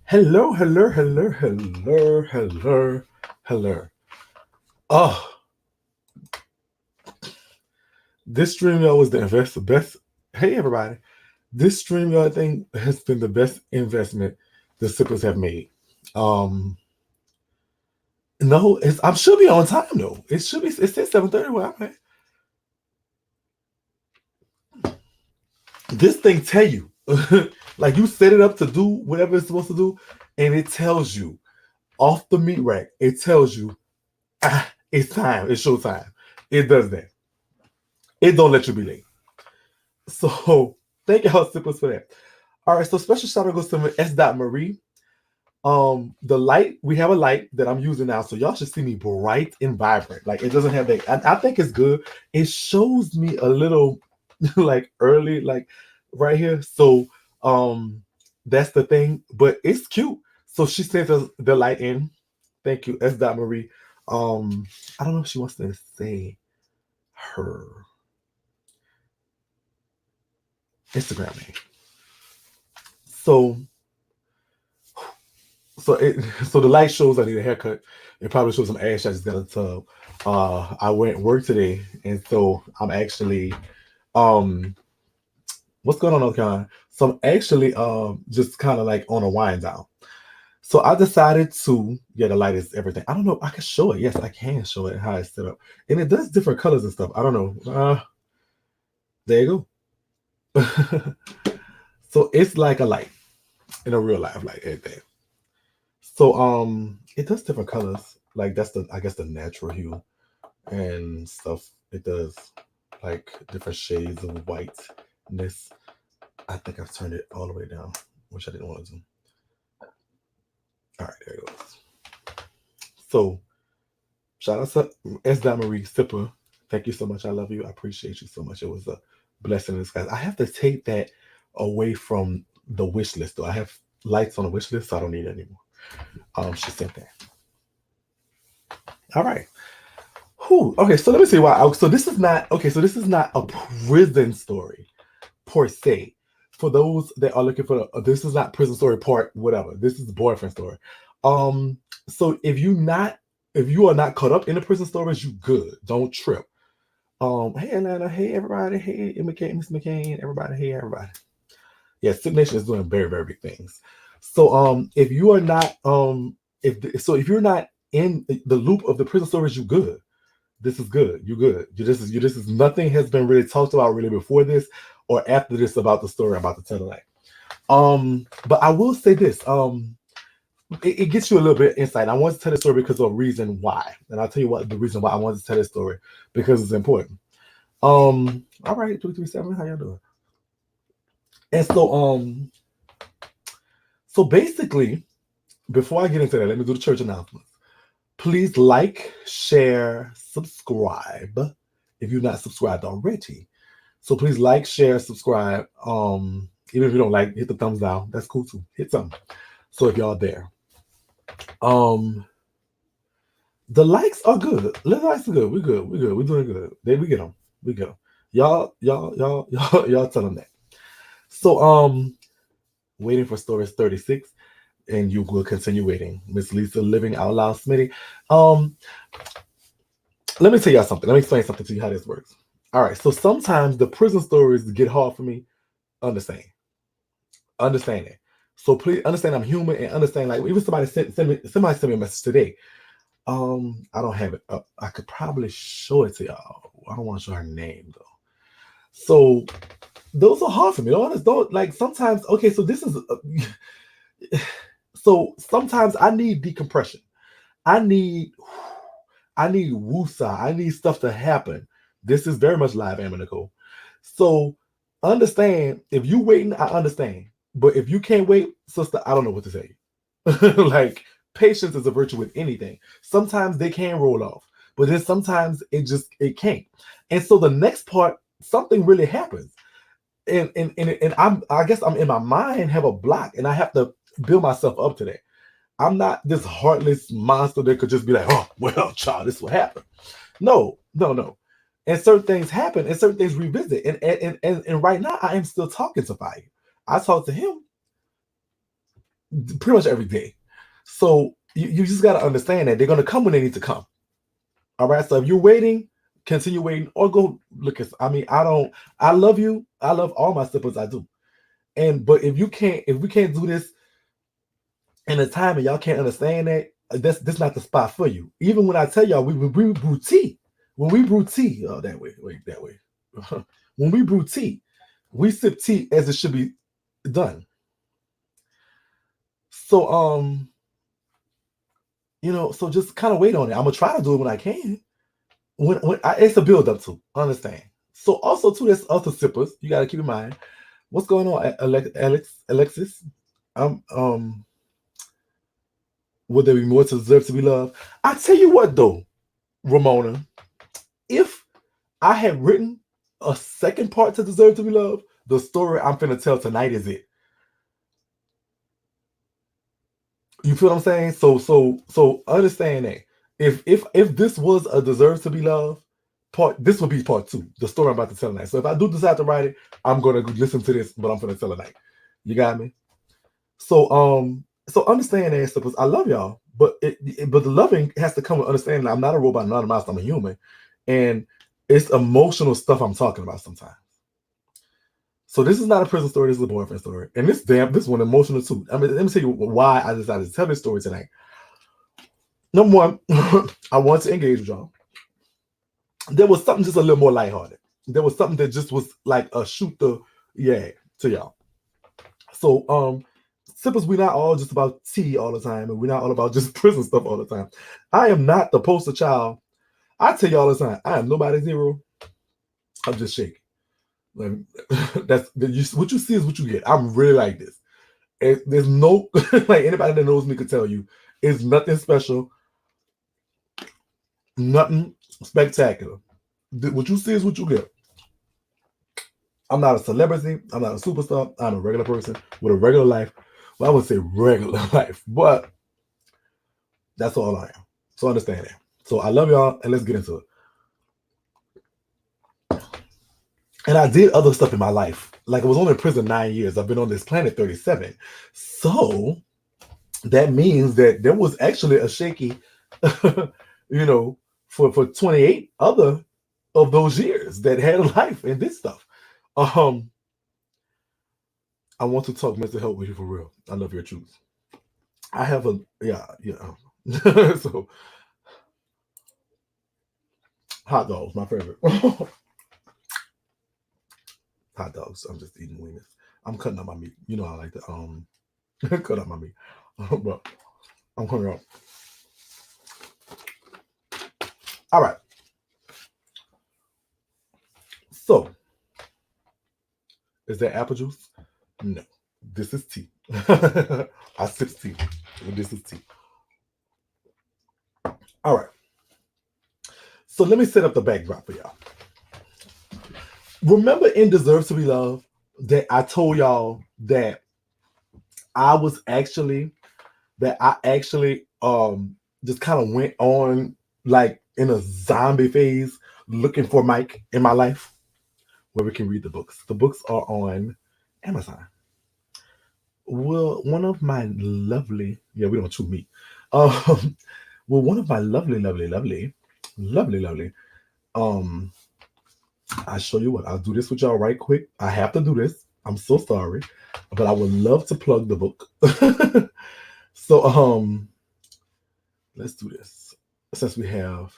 Hello, hello, hello, hello, hello, hello. Oh, this StreamYard was the best. Hey, everybody. This StreamYard thing has been the best investment the sippers have made. Um, no, I should be on time though. It should be. It says 7:30. Where I'm at. This thing tell you, like you set it up to do whatever it's supposed to do, and it tells you off the meat rack. It tells you, it's time. It's showtime. It does that. It don't let you be late. So thank y'all sippers for that. All right, so special shout out goes to S. Marie. The light, we have a light that I'm using now, so y'all should see me bright and vibrant. Like it doesn't have that. I think it's good. It shows me a little like early, like right here. So that's the thing, but it's cute. So she sent us the light in. Thank you, S. Marie. I don't know if she wants to say her Instagram name. So so the light shows I need a haircut. It probably shows some ash. I just got a tub. I went to work today, and so I'm actually what's going on, okay? So I'm actually just kind of like on a wind down. So I decided to, yeah, the light is everything. I don't know. I can show it. Yes, I can show it how it's set up, and it does different colors and stuff. I don't know. There you go. So it's like a light in a real life, like everything. So it does different colors. Like that's the, I guess, the natural hue and stuff. It does like different shades of whiteness. I think I've turned it all the way down, which I didn't want to do. All right, there it goes. So shout out to S. Marie Sipper. Thank you so much. I love you. I appreciate you so much. It was a blessing in disguise. I have to take that away from the wish list though. I have lights on the wish list, so I don't need it anymore. She sent that. All right. Whew. Okay, so let me see why. So this is not okay. So this is not a prison story per se. For those that are looking for, this is not prison story part whatever. This is the boyfriend story. So if you are not caught up in the prison stories, you good. Don't trip. Hey Atlanta, hey everybody, hey McCain, Miss McCain, everybody, hey everybody. Yeah, Sip Nation is doing very, very big things. So if you are not if you're not in the loop of the prison stories, you good. This is good. You good. You this is nothing has been really talked about really before this or after this about the story I'm about to tell tonight. But I will say this. It gets you a little bit of insight. I want to tell this story because of a reason why. And I'll tell you what the reason why I wanted to tell this story because it's important. All right, 337, how y'all doing? And so basically, before I get into that, let me do the church announcements. Please like, share, subscribe if you're not subscribed already. So please like, share, subscribe. Even if you don't like, hit the thumbs down. That's cool too. Hit something. So if y'all there. Um the likes are good. The likes are good. We're good. We're good. We're doing good. There we get them. We get them. Y'all tell them that. So waiting for stories 36 and you will continue waiting. Miss Lisa living out loud Smitty. Um let me tell y'all something. Let me explain something to you how this works. All right, so sometimes the prison stories get hard for me. Understand. Understand it. So please understand I'm human and understand like even somebody sent me a message today. I don't have it up. I could probably show it to y'all. I don't want to show her name though. So those are hard for me. Don't like sometimes. Okay, so this is so sometimes I need decompression. I need I need woosah. I need stuff to happen. This is very much live, Amber Nicole. So understand if you waiting, I understand. But if you can't wait, sister, I don't know what to say. Like patience is a virtue with anything. Sometimes they can roll off, but then sometimes it can't. And so the next part, something really happens. And I guess I'm in my mind have a block and I have to build myself up to that. I'm not this heartless monster that could just be like, oh, well, child, this will happen. No, no, no. And certain things happen and certain things revisit. And right now I am still talking to Fire. I talk to him pretty much every day. So you just got to understand that they're going to come when they need to come. All right. So if you're waiting, continue waiting, or go look at. I mean, I love you. I love all my siblings. I do. But if we can't do this in a time and y'all can't understand that, that's not the spot for you. Even when I tell y'all we brew tea, when we brew tea, that way, wait, that way. When we brew tea, we sip tea as it should be done. So so just kind of wait on it. I'm gonna try to do it when I can. It's a build up to understand. So also too, there's other sippers. You got to keep in mind what's going on, Alexis. Would there be more to deserve to be loved? I tell you what though, Ramona, if I had written a second part to deserve to be loved, the story I'm finna tell tonight is it. You feel what I'm saying? So understand that if this was a deserve to be loved part, this would be part 2. The story I'm about to tell tonight. So if I do decide to write it, I'm gonna listen to this, but I'm gonna tell tonight. You got me? So understand that, suppose I love y'all, but but the loving has to come with understanding that I'm not a robot, I'm not a monster, I'm a human, and it's emotional stuff I'm talking about sometimes. So this is not a prison story. This is a boyfriend story, and this one emotional too. I mean, let me tell you why I decided to tell this story tonight. Number one, I want to engage with y'all. There was something just a little more lighthearted. There was something that just was like a shoot the to y'all. So sippers, we're not all just about tea all the time, and we're not all about just prison stuff all the time. I am not the poster child. I tell you all the time, I am nobody zero. I'm just shaking. Like, what you see is what you get. I'm really like this. And there's no like anybody that knows me could tell you, it's nothing special, nothing spectacular. What you see is what you get. I'm not a celebrity. I'm not a superstar. I'm a regular person with a regular life. Well, I would say regular life, but that's all I am. So understand that. So I love y'all, and let's get into it. And I did other stuff in my life. Like I was only in prison 9 years. I've been on this planet 37. So that means that there was actually a Shakie, for 28 other of those years that had a life and this stuff. I want to talk mental health with you for real. I love your truth. I have a so hot dogs, my favorite. Hot dogs. I'm just eating wieners. I'm cutting up my meat. You know I like to cut up my meat. But I'm coming up. All right. So is that apple juice? No. This is tea. I sip tea. This is tea. All right. So let me set up the backdrop for y'all. Remember in Deserve to Be Loved that I told y'all that I actually just kind of went on like in a zombie phase looking for Mike in my life where we can read the books. The books are on Amazon. Well, one of my lovely, we don't chew meat. One of my lovely, I'll show you what. I'll do this with y'all right quick. I have to do this. I'm so sorry, but I would love to plug the book. So let's do this since we have.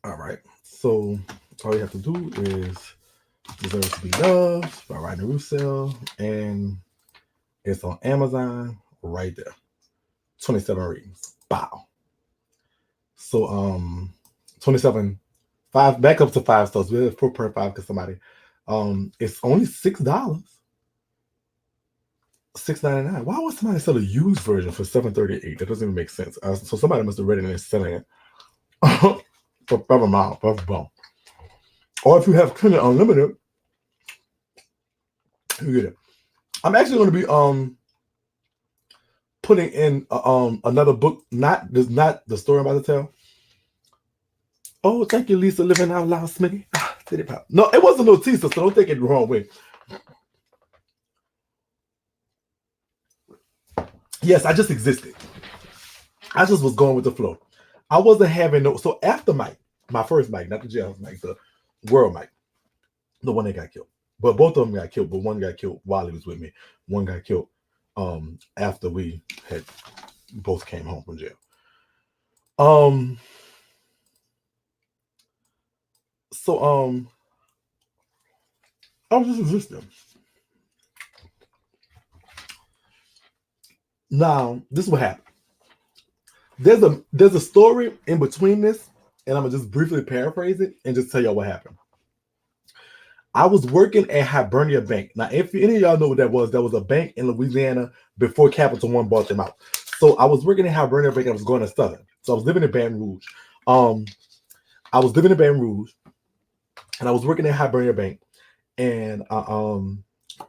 All right. So all you have to do is Deserve to Be Loved by Rodney Roussell, and it's on Amazon right there. 27 readings. Wow. So 27, 5 back up to 5 stars. We have 4 per 5 because somebody. It's only $6. $6.99. Why would somebody sell a used version for $7.38? That doesn't even make sense. So somebody must have read it and they're selling it for $5. Or if you have Kindle Unlimited, you get it. I'm actually going to be putting in another book. Not the story I'm about to tell. Oh, thank you, Lisa, living out loud, Smitty. No, it wasn't no teaser, so don't take it the wrong way. Yes, I just existed. I just was going with the flow. I wasn't having no. So after Mike, my first Mike, not the jail Mike, the world Mike, the one that got killed. But both of them got killed. But one got killed while he was with me. One got killed after we had both came home from jail. Um. So I was just existing. Now this is what happened. There's a story in between this, and I'm gonna just briefly paraphrase it and just tell y'all what happened. I was working at Hibernia Bank. Now, if any of y'all know what that was a bank in Louisiana before Capital One bought them out. So I was working at Hibernia Bank. I was going to Southern. So I was living in Baton Rouge. I was living in Baton Rouge, and I was working at Hibernia Bank, and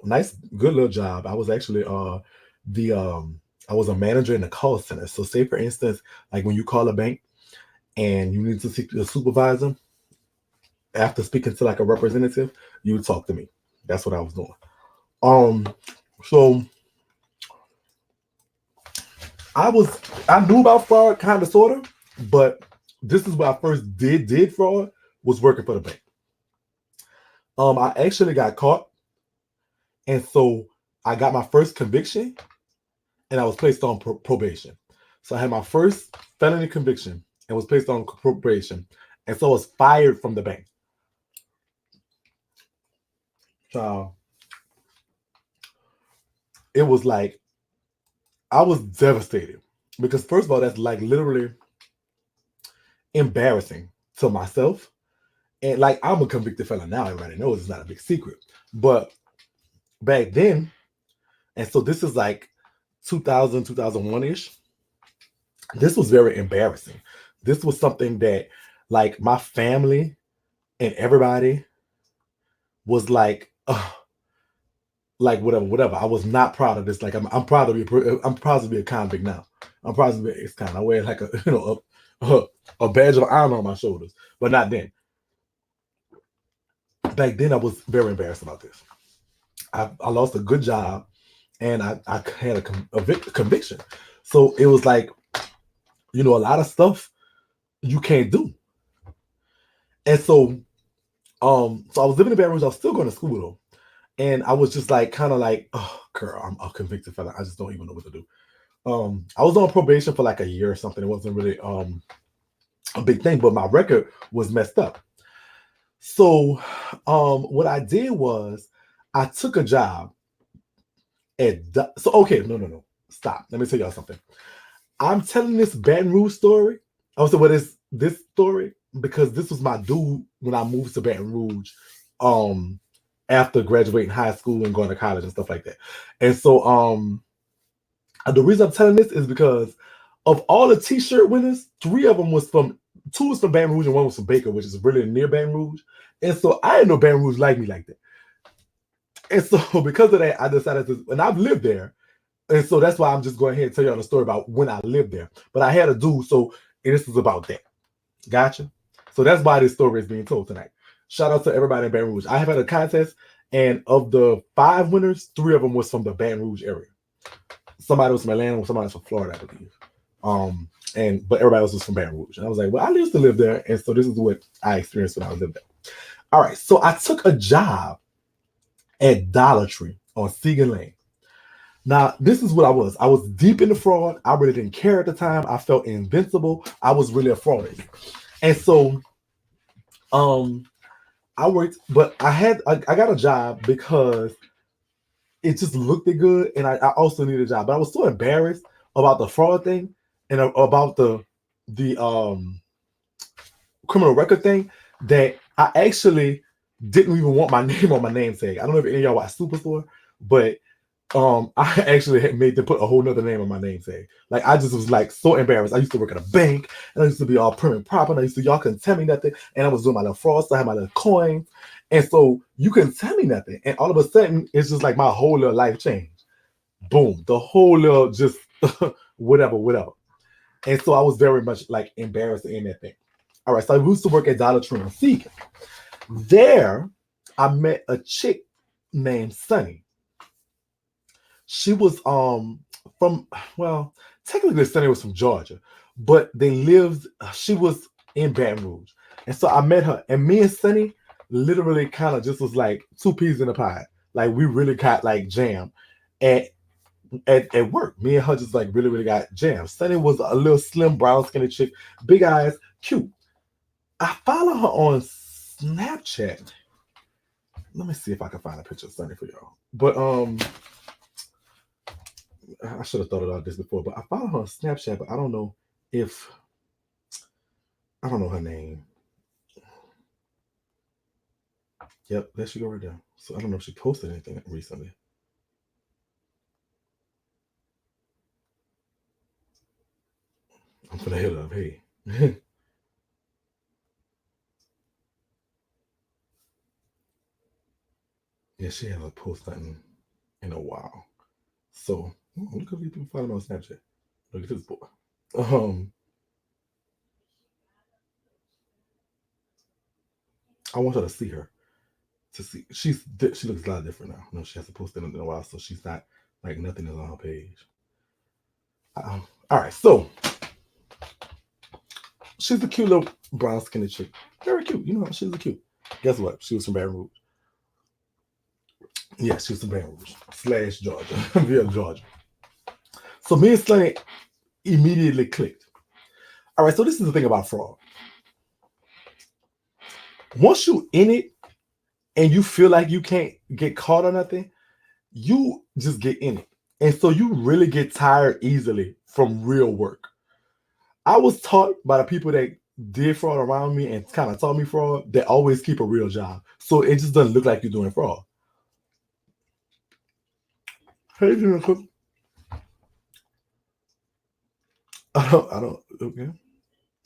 nice, good little job. I was actually I was a manager in the call center. So say for instance, like when you call a bank and you need to speak to a supervisor, after speaking to like a representative, you would talk to me. That's what I was doing. So I knew about fraud kind of sort of, but this is what I first did fraud was working for the bank. I actually got caught, and so I got my first conviction, and I was placed on probation. So I had my first felony conviction and was placed on probation, and so I was fired from the bank. So it was like I was devastated because first of all, that's like literally embarrassing to myself. And like I'm a convicted felon now, everybody knows it's not a big secret. But back then, and so this is like 2000, 2001-ish, this was very embarrassing. This was something that like my family and everybody was like, like whatever. I was not proud of this. Like I'm proud to be a convict now. I'm proud to be it's kind. I wear like a badge of honor on my shoulders, but not then. Back then, I was very embarrassed about this. I lost a good job, and I had a conviction. So it was like, a lot of stuff you can't do. And so I was living in Baton Rouge. I was still going to school though. And I was just like, kind of like, oh, girl, I'm a convicted fella. I just don't even know what to do. I was on probation for like a year or something. It wasn't really a big thing, but my record was messed up. So what I did was I took a job at no. Stop. Let me tell y'all something. I'm telling this Baton Rouge story. I said, what is this story? Because this was my dude when I moved to Baton Rouge. After graduating high school and going to college and stuff like that. And so the reason I'm telling this is because of all the t-shirt winners, two was from Baton Rouge and one was from Baker, which is really near Baton Rouge. And so I didn't know Baton Rouge liked me like that. And so because of that, I decided to, and I've lived there. And so that's why I'm just going ahead and tell y'all the story about when I lived there. But I had a dude, so this is about that. Gotcha? So that's why this story is being told tonight. Shout out to everybody in Baton Rouge. I have had a contest, and of the 5 winners, 3 of them was from the Baton Rouge area. Somebody was from Atlanta, and somebody was from Florida, I believe. But everybody else was from Baton Rouge. And I was like, well, I used to live there, and so this is what I experienced when I was living there. All right, so I took a job at Dollar Tree on Seagan Lane. Now, this is what I was. I was deep in the fraud. I really didn't care at the time. I felt invincible. I was really a fraudist. And so I worked, but I got a job because it just looked good, and I also needed a job. But I was so embarrassed about the fraud thing and about the criminal record thing that I actually didn't even want my name on my namesake. I don't know if any of y'all watch Superstore, but I actually had made them put a whole nother name on my namesake. Like I just was like so embarrassed. I used to work at a bank, and I used to be all prim and proper. And y'all couldn't tell me nothing, and I was doing my little fraud, so I had my little coins, and so you couldn't tell me nothing. And all of a sudden, it's just like my whole little life changed. Boom, the whole little just whatever. And so I was very much like embarrassed in that thing. All right, so I used to work at Dollar Tree in Seagan. There, I met a chick named Sonny. She was from, well, technically Sonny was from Georgia, but they lived, she was in Baton Rouge. And so I met her, and me and Sonny literally kind of just was like two peas in a pod. Like we really got like jammed at, at work. Me and her just like really, really got jammed. Sonny was a little slim, brown, skinny chick, big eyes, cute. I follow her on Snapchat. Let me see if I can find a picture of Sonny for y'all. But I should have thought about this before, but I follow her on Snapchat, but I don't know if I don't know her name. Yep, there she go right there. So I don't know if she posted anything recently. I'm gonna hit her up. Hey. Yeah, she hasn't posted nothing in a while. So look at people follow me on Snapchat. Look at this boy. I want her to see her. To see she looks a lot different now. No, she hasn't posted in a while, so she's not like nothing is on her page. All right, so she's a cute little brown skinny chick. Very cute. You know, she's a cute. Guess what? She was from Baton Rouge. Yeah, she was from Baton Rouge / Georgia, via Georgia. So me and Sonny immediately clicked. All right, so this is the thing about fraud. Once you in it and you feel like you can't get caught or nothing, you just get in it. And so you really get tired easily from real work. I was taught by the people that did fraud around me and kind of taught me fraud, they always keep a real job. So it just doesn't look like you're doing fraud. Hey, Cook. I don't, okay.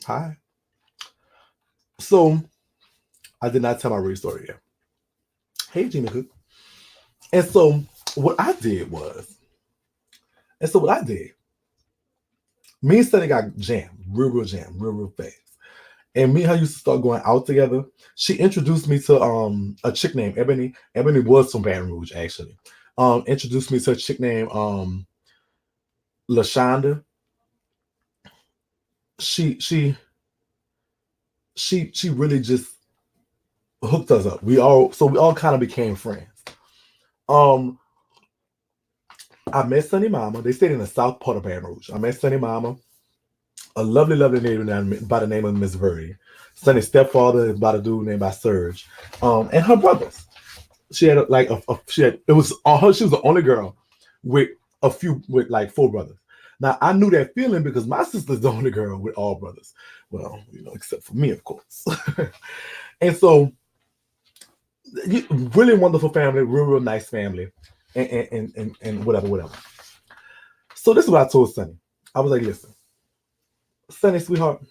Hi. So I did not tell my real story yet. Hey, Gina Cook. And so what I did, me and Sonny got jammed, real jammed, real fast. And me and her used to start going out together. She introduced me to a chick named Ebony. Ebony was from Baton Rouge, actually. Introduced me to a chick named LaShonda. She really just hooked us up. We all kind of became friends. I met Sonny Mama. They stayed in the south part of Baton Rouge. I met Sonny Mama, a lovely lady by the name of Miss Verdi. Sonny's stepfather is by a dude named by Serge, and her brothers. She had it was on her. She was the only girl with like 4 brothers. Now I knew that feeling because my sister's the only girl with all brothers. Well, except for me, of course. And so, really wonderful family, real nice family, and whatever. So this is what I told Sonny. I was like, listen, Sonny, sweetheart,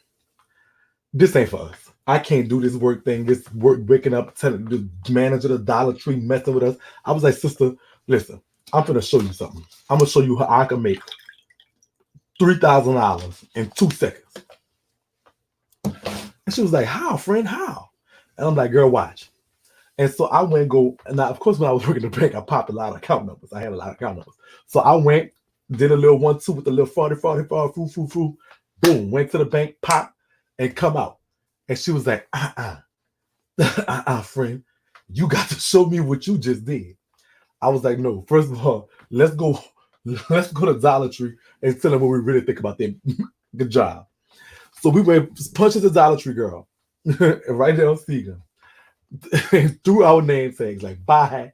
this ain't for us. I can't do this work thing, this work waking up, telling the manager of the Dollar Tree messing with us. I was like, sister, listen, I'm gonna show you something. I'm gonna show you how I can make $3,000 in 2 seconds. And she was like, how, friend? How? And I'm like, girl, watch. And so I went and go. Now, of course, when I was working the bank, I popped a lot of account numbers. I had a lot of account numbers. So I went, did a little 1-2 with the little 40, foo. Boom, went to the bank, pop, and come out. And she was like, friend, you got to show me what you just did. I was like, no, first of all, let's go to Dollar Tree and tell them what we really think about them. Good job. So we went punches the Dollar Tree girl right there on Seagull. Threw our name tags like bye,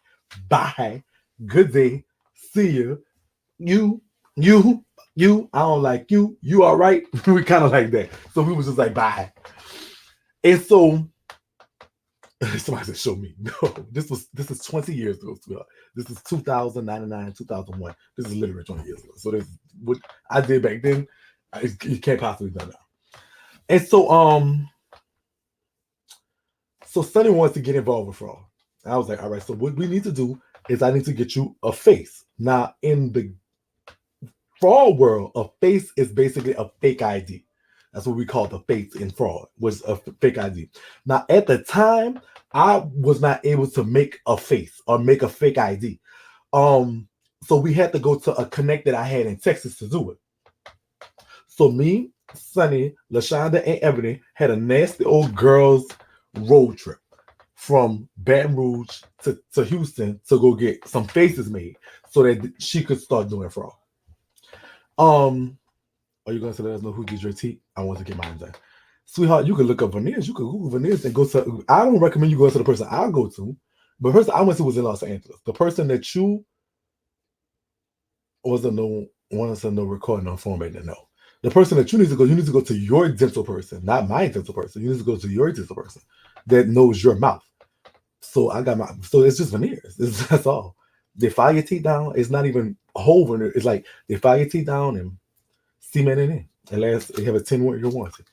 good day, see you, I don't like you all right? We kind of like that. So we was just like bye. And so somebody said, show me. No, this is 20 years ago. This is 2099, 2001. This is literally 20 years ago. So this is what I did back then. You can't possibly do that now. And so Sonny wants to get involved with fraud. I was like, all right, so what we need to do is I need to get you a face. Now, in the fraud world, a face is basically a fake ID. That's what we call the face in fraud, was a fake ID. Now, at the time, I was not able to make a face or make a fake ID. So we had to go to a connect that I had in Texas to do it. So me, Sonny, LaShonda, and Ebony had a nasty old girls road trip from Baton Rouge to Houston to go get some faces made so that she could start doing fraud. Are you going to let us know who did your teeth? I want to get mine done. Sweetheart, you can look up veneers. You can Google veneers and go to. I don't recommend you go to the person I'll go to, but the person I went to was in Los Angeles. The person that you wanted to know recording on phone right now. The person that you need to go to your dental person, not my dental person. You need to go to your dental person that knows your mouth. So it's just veneers. That's all. They file your teeth down. It's not even a whole veneer. It's like they file your teeth down and cement it in. They have a 10-year warranty.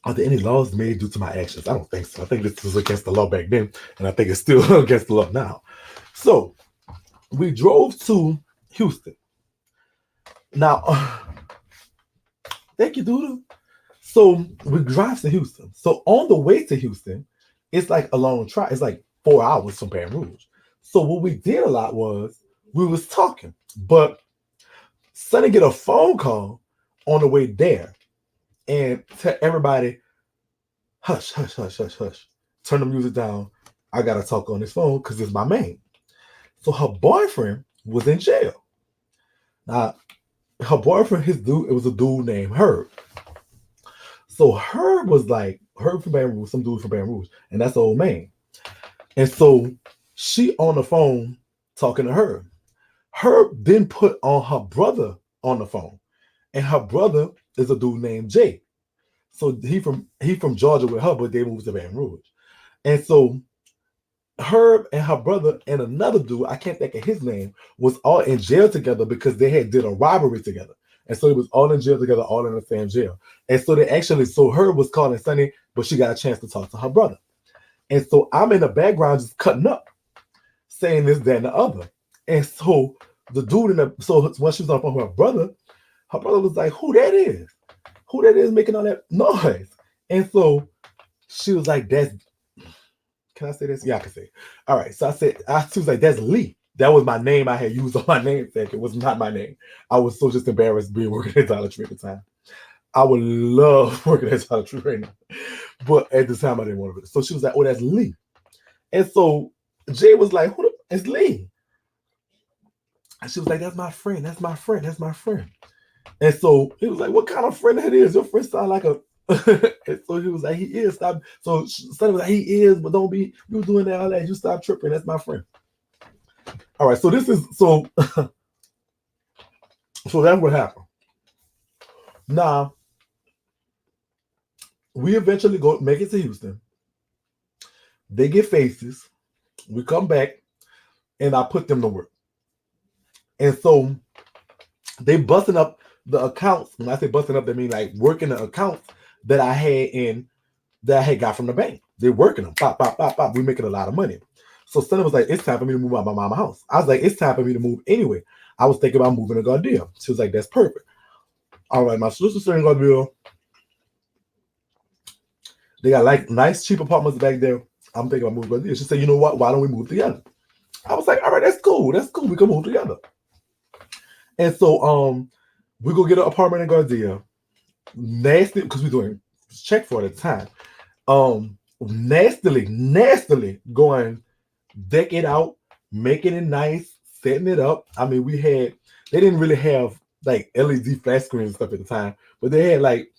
Are there any laws made due to my actions? I don't think so. I think this was against the law back then, and I think it's still against the law now. So we drove to Houston. Now, thank you, Doodle. So we drive to Houston. So on the way to Houston, it's like a long drive. It's like 4 hours from Baton Rouge. So what we did a lot was we was talking, but Sonny get a phone call on the way there and tell everybody, hush, hush, hush, hush, hush. Turn the music down. I got to talk on this phone because it's my man. So her boyfriend was in jail. Now, her boyfriend, it was a dude named Herb. So Herb was like, Herb from Baton Rouge, some dude from Baton Rouge, and that's the old man. And so she on the phone talking to Herb. Herb then put on her brother on the phone. And her brother is a dude named Jay. So he from Georgia with her, but they moved to Baton Rouge. And so Herb and her brother and another dude, I can't think of his name, was all in jail together because they had did a robbery together. And so it was all in jail together, all in the same jail. And so so Herb was calling Sonny, but she got a chance to talk to her brother. And so I'm in the background just cutting up, saying this, that, and the other. And so the dude so when she was on the phone with her brother was like, who that is? Who that is making all that noise? And so she was like, can I say this? Yeah, I can say it. All right. So she was like, that's Lee. That was my name I had used on my name tag. It was not my name. I was so just embarrassed being working at Dollar Tree at the time. I would love working at Dollar Tree right now. But at the time I didn't want to. So she was like, oh, that's Lee. And so Jay was like, it's Lee. And she was like, that's my friend. That's my friend. That's my friend. And so he was like, what kind of friend that is? Your friend sound like a and so he was like, he is. Stop. So Sonny was like, he is, but don't be you doing that, all that. You stop tripping. That's my friend. All right. So so that's what happened. Now we eventually make it to Houston. They get faces. We come back, and I put them to work. And so they busting up the accounts. When I say busting up, they mean like working the accounts that I had got from the bank. They're working them. Pop, pop, pop, pop. We're making a lot of money. So Sonny was like, it's time for me to move out of my mama's house. I was like, it's time for me to move anyway. I was thinking about moving to Gardere. She was like, that's perfect. All right, my sister's in Gardere. They got like nice, cheap apartments back there. I'm thinking about moving to Gardere. She said, you know what? Why don't we move together? I was like, all right, that's cool. That's cool. We can move together. And so we go get an apartment in Gardere. Nasty, because we're doing check for it at the time. Nastily going, deck it out, making it nice, setting it up. I mean, they didn't really have like LED flat screens and stuff at the time, but they had like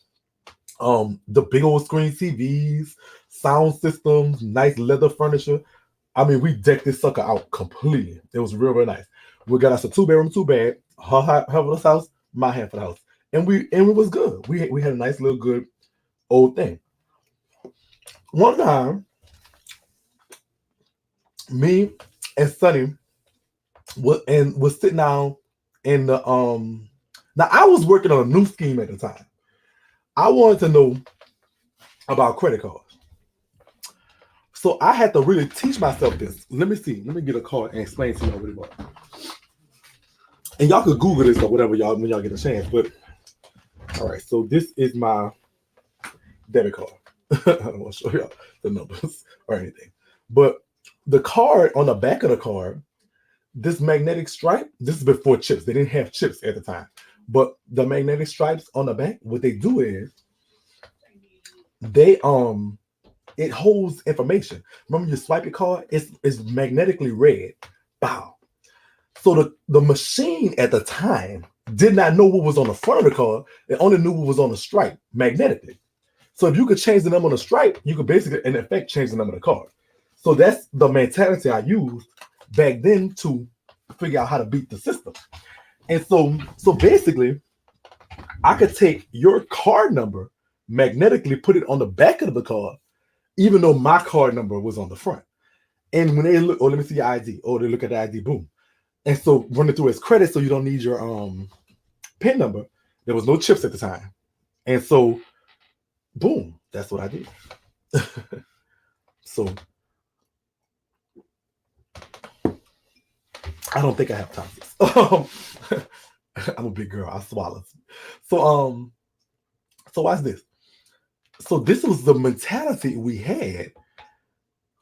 the big old screen TVs, sound systems, nice leather furniture. I mean, we decked this sucker out completely. It was real, real nice. We got us a 2-bedroom, 2-bed, her half of the house, my half of the house. And it was good. We had a nice little good old thing. One time, me and Sonny was sitting down in the now I was working on a new scheme at the time. I wanted to know about credit cards. So I had to really teach myself this. Let me get a card and explain to y'all what it was. And y'all could Google this or whatever y'all when y'all get a chance. But all right, so this is my debit card. I don't want to show y'all the numbers or anything. But The card on the back of the card, this magnetic stripe, this is before chips. They didn't have chips at the time. But the magnetic stripes on the back, what they do is they it holds information. Remember you swipe your card, it's magnetically red. Bow. So the machine at the time did not know what was on the front of the card. It only knew what was on the stripe magnetically. So if you could change the number on the stripe, you could basically, in effect, change the number of the card. So that's the mentality I used back then to figure out how to beat the system. And so basically, I could take your card number, magnetically put it on the back of the card, even though my card number was on the front. And when they look, oh, let me see your ID. Oh, they look at the ID, boom. And so run it through as credit, so you don't need your PIN number. There was no chips at the time. And so, boom, that's what I did. So I don't think I have time. I'm a big girl. I swallow. So watch this. So this was the mentality we had.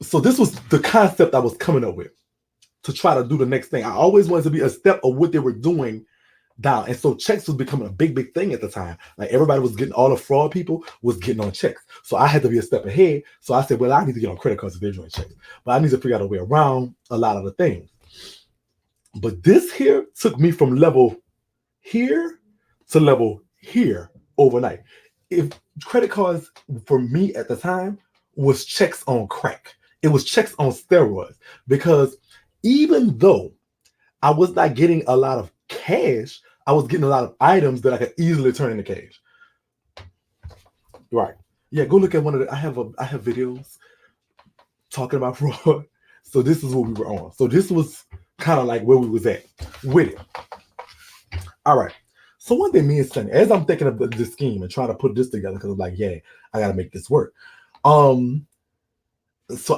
So this was the concept I was coming up with to try to do the next thing. I always wanted to be a step of what they were doing down. And so checks was becoming a big thing at the time. Like everybody was getting, all the fraud people was getting on checks. So I had to be a step ahead. So I said, well, I need to get on credit cards if they're doing checks. But I need to figure out a way around a lot of the things. But this here took me from level here to level here overnight. If credit cards for me at the time was checks on crack, it was checks on steroids, because even though I was not getting a lot of cash, I was getting a lot of items that I could easily turn into cash. Right. Yeah, go look at one of the, I have videos talking about fraud. So this is what we were on. So this was kind of like where we was at with it. All right. So one day, me and Sonny, as I'm thinking of this scheme and trying to put this together, because I'm like, yeah, I got to make this work. So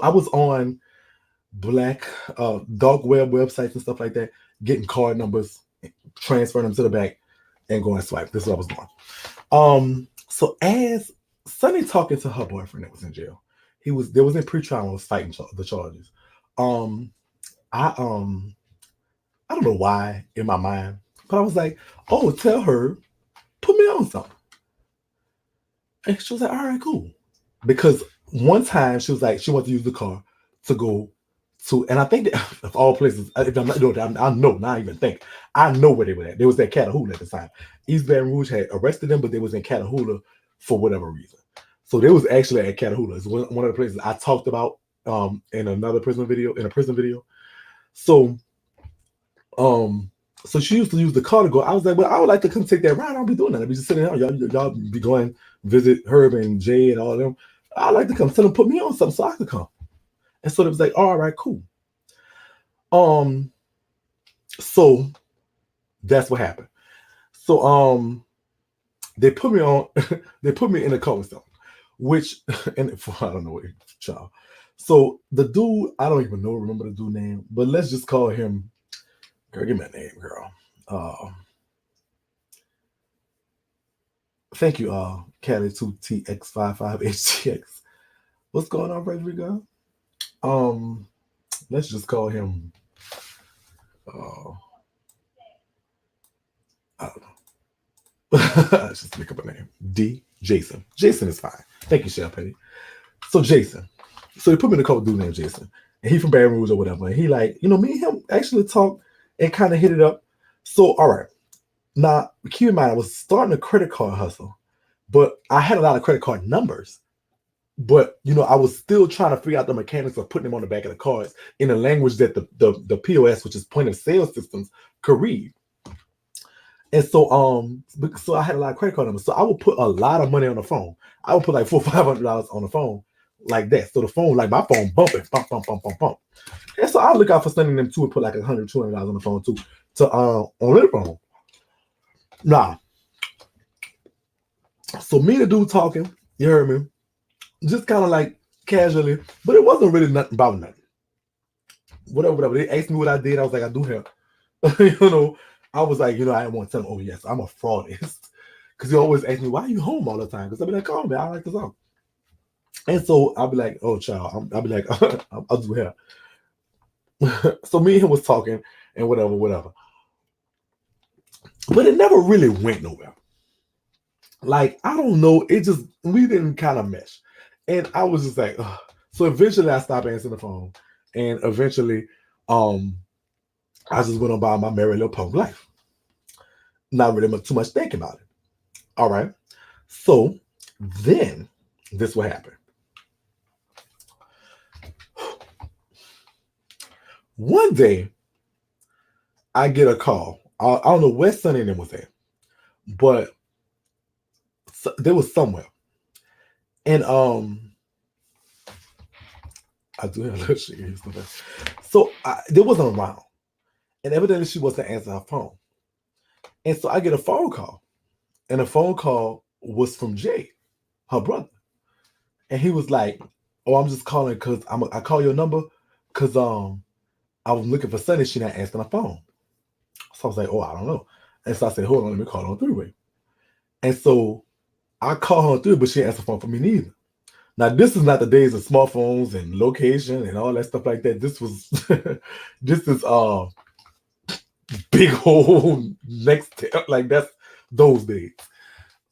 I was on black dark web websites and stuff like that, getting card numbers, transferring them to the bank, and going swipe. This is what I was doing. So as Sonny talking to her boyfriend that was in jail, there was in pre-trial and was fighting the charges. I don't know why in my mind, but I was like, oh, tell her, put me on something. And she was like, all right, cool. Because one time she was like, she wanted to use the car to go to, and I think that of all places, if I'm not doing that, I know, now I even think, I know where they were at. They was at Catahoula at the time. East Baton Rouge had arrested them, but they was in Catahoula for whatever reason. So they was actually at Catahoula. It's one of the places I talked about in a prison video. So so she used to use the car to go. I was like, well, I would like to come take that ride. I'll be doing that. I'll be just sitting there. Y'all be going visit Herb and Jay and all of them. I'd like to come. Tell them put me on something so I could come. And so it was like, all right, cool. So that's what happened. So they put me on. They put me in a car with them, which and I don't know what child. So the dude, I don't even remember the dude name, but let's just call him. Girl, give me a name, girl. Thank you, Cali2TX55HTX. What's going on, Rodrigo? Let's just call him. I don't know. Let's just make up a name. Jason. Jason is fine. Thank you, Chef Petty. So Jason. So he put me in a couple dude named Jason, and he from Baton Rouge or whatever. And he like, me and him actually talked and kind of hit it up. So, all right. Now, keep in mind, I was starting a credit card hustle, but I had a lot of credit card numbers. But, I was still trying to figure out the mechanics of putting them on the back of the cards in a language that the POS, which is point of sale systems, could read. And so I had a lot of credit card numbers. So I would put a lot of money on the phone. I would put like $400 or $500 on the phone like that. So the phone, like my phone bumping, bump, bump, bump, bump, bump. And so I look out for sending them too and put like $100, $200 on the phone too to on their phone. Nah. So me and the dude talking, you heard me, just kind of like casually, but it wasn't really nothing about nothing. Whatever. They asked me what I did. I was like, I do help. I was like, I didn't want to tell them, oh yes, I'm a fraudist. Because he always ask me, why are you home all the time? Because I'll be like, call me, I like the song. And so I'll be like, oh child, I'll be like, I'll do hair. So me and him was talking and whatever, whatever. But it never really went nowhere. Like, I don't know. It just, we didn't kind of mesh. And I was just like, ugh. So eventually I stopped answering the phone. And eventually, I just went on by my merry little punk life. Not really much, too much thinking about it. All right. So then this what happened. One day, I get a call. I don't know where Sonny and them was at, but they was somewhere. And I do have a little shit here. So they wasn't around. And evidently she wasn't answering her phone. And so I get a phone call. And the phone call was from Jay, her brother. And he was like, "Oh, I'm just calling because I call your number because I was looking for Sonny. She not answering the phone." So I was like, "Oh, I don't know." And so I said, "Hold on, let me call her on three-way." And so I call her on three, but she didn't answer the phone for me neither. Now, this is not the days of smartphones and location and all that stuff like that. This was this is big hole next to, like, that's those days.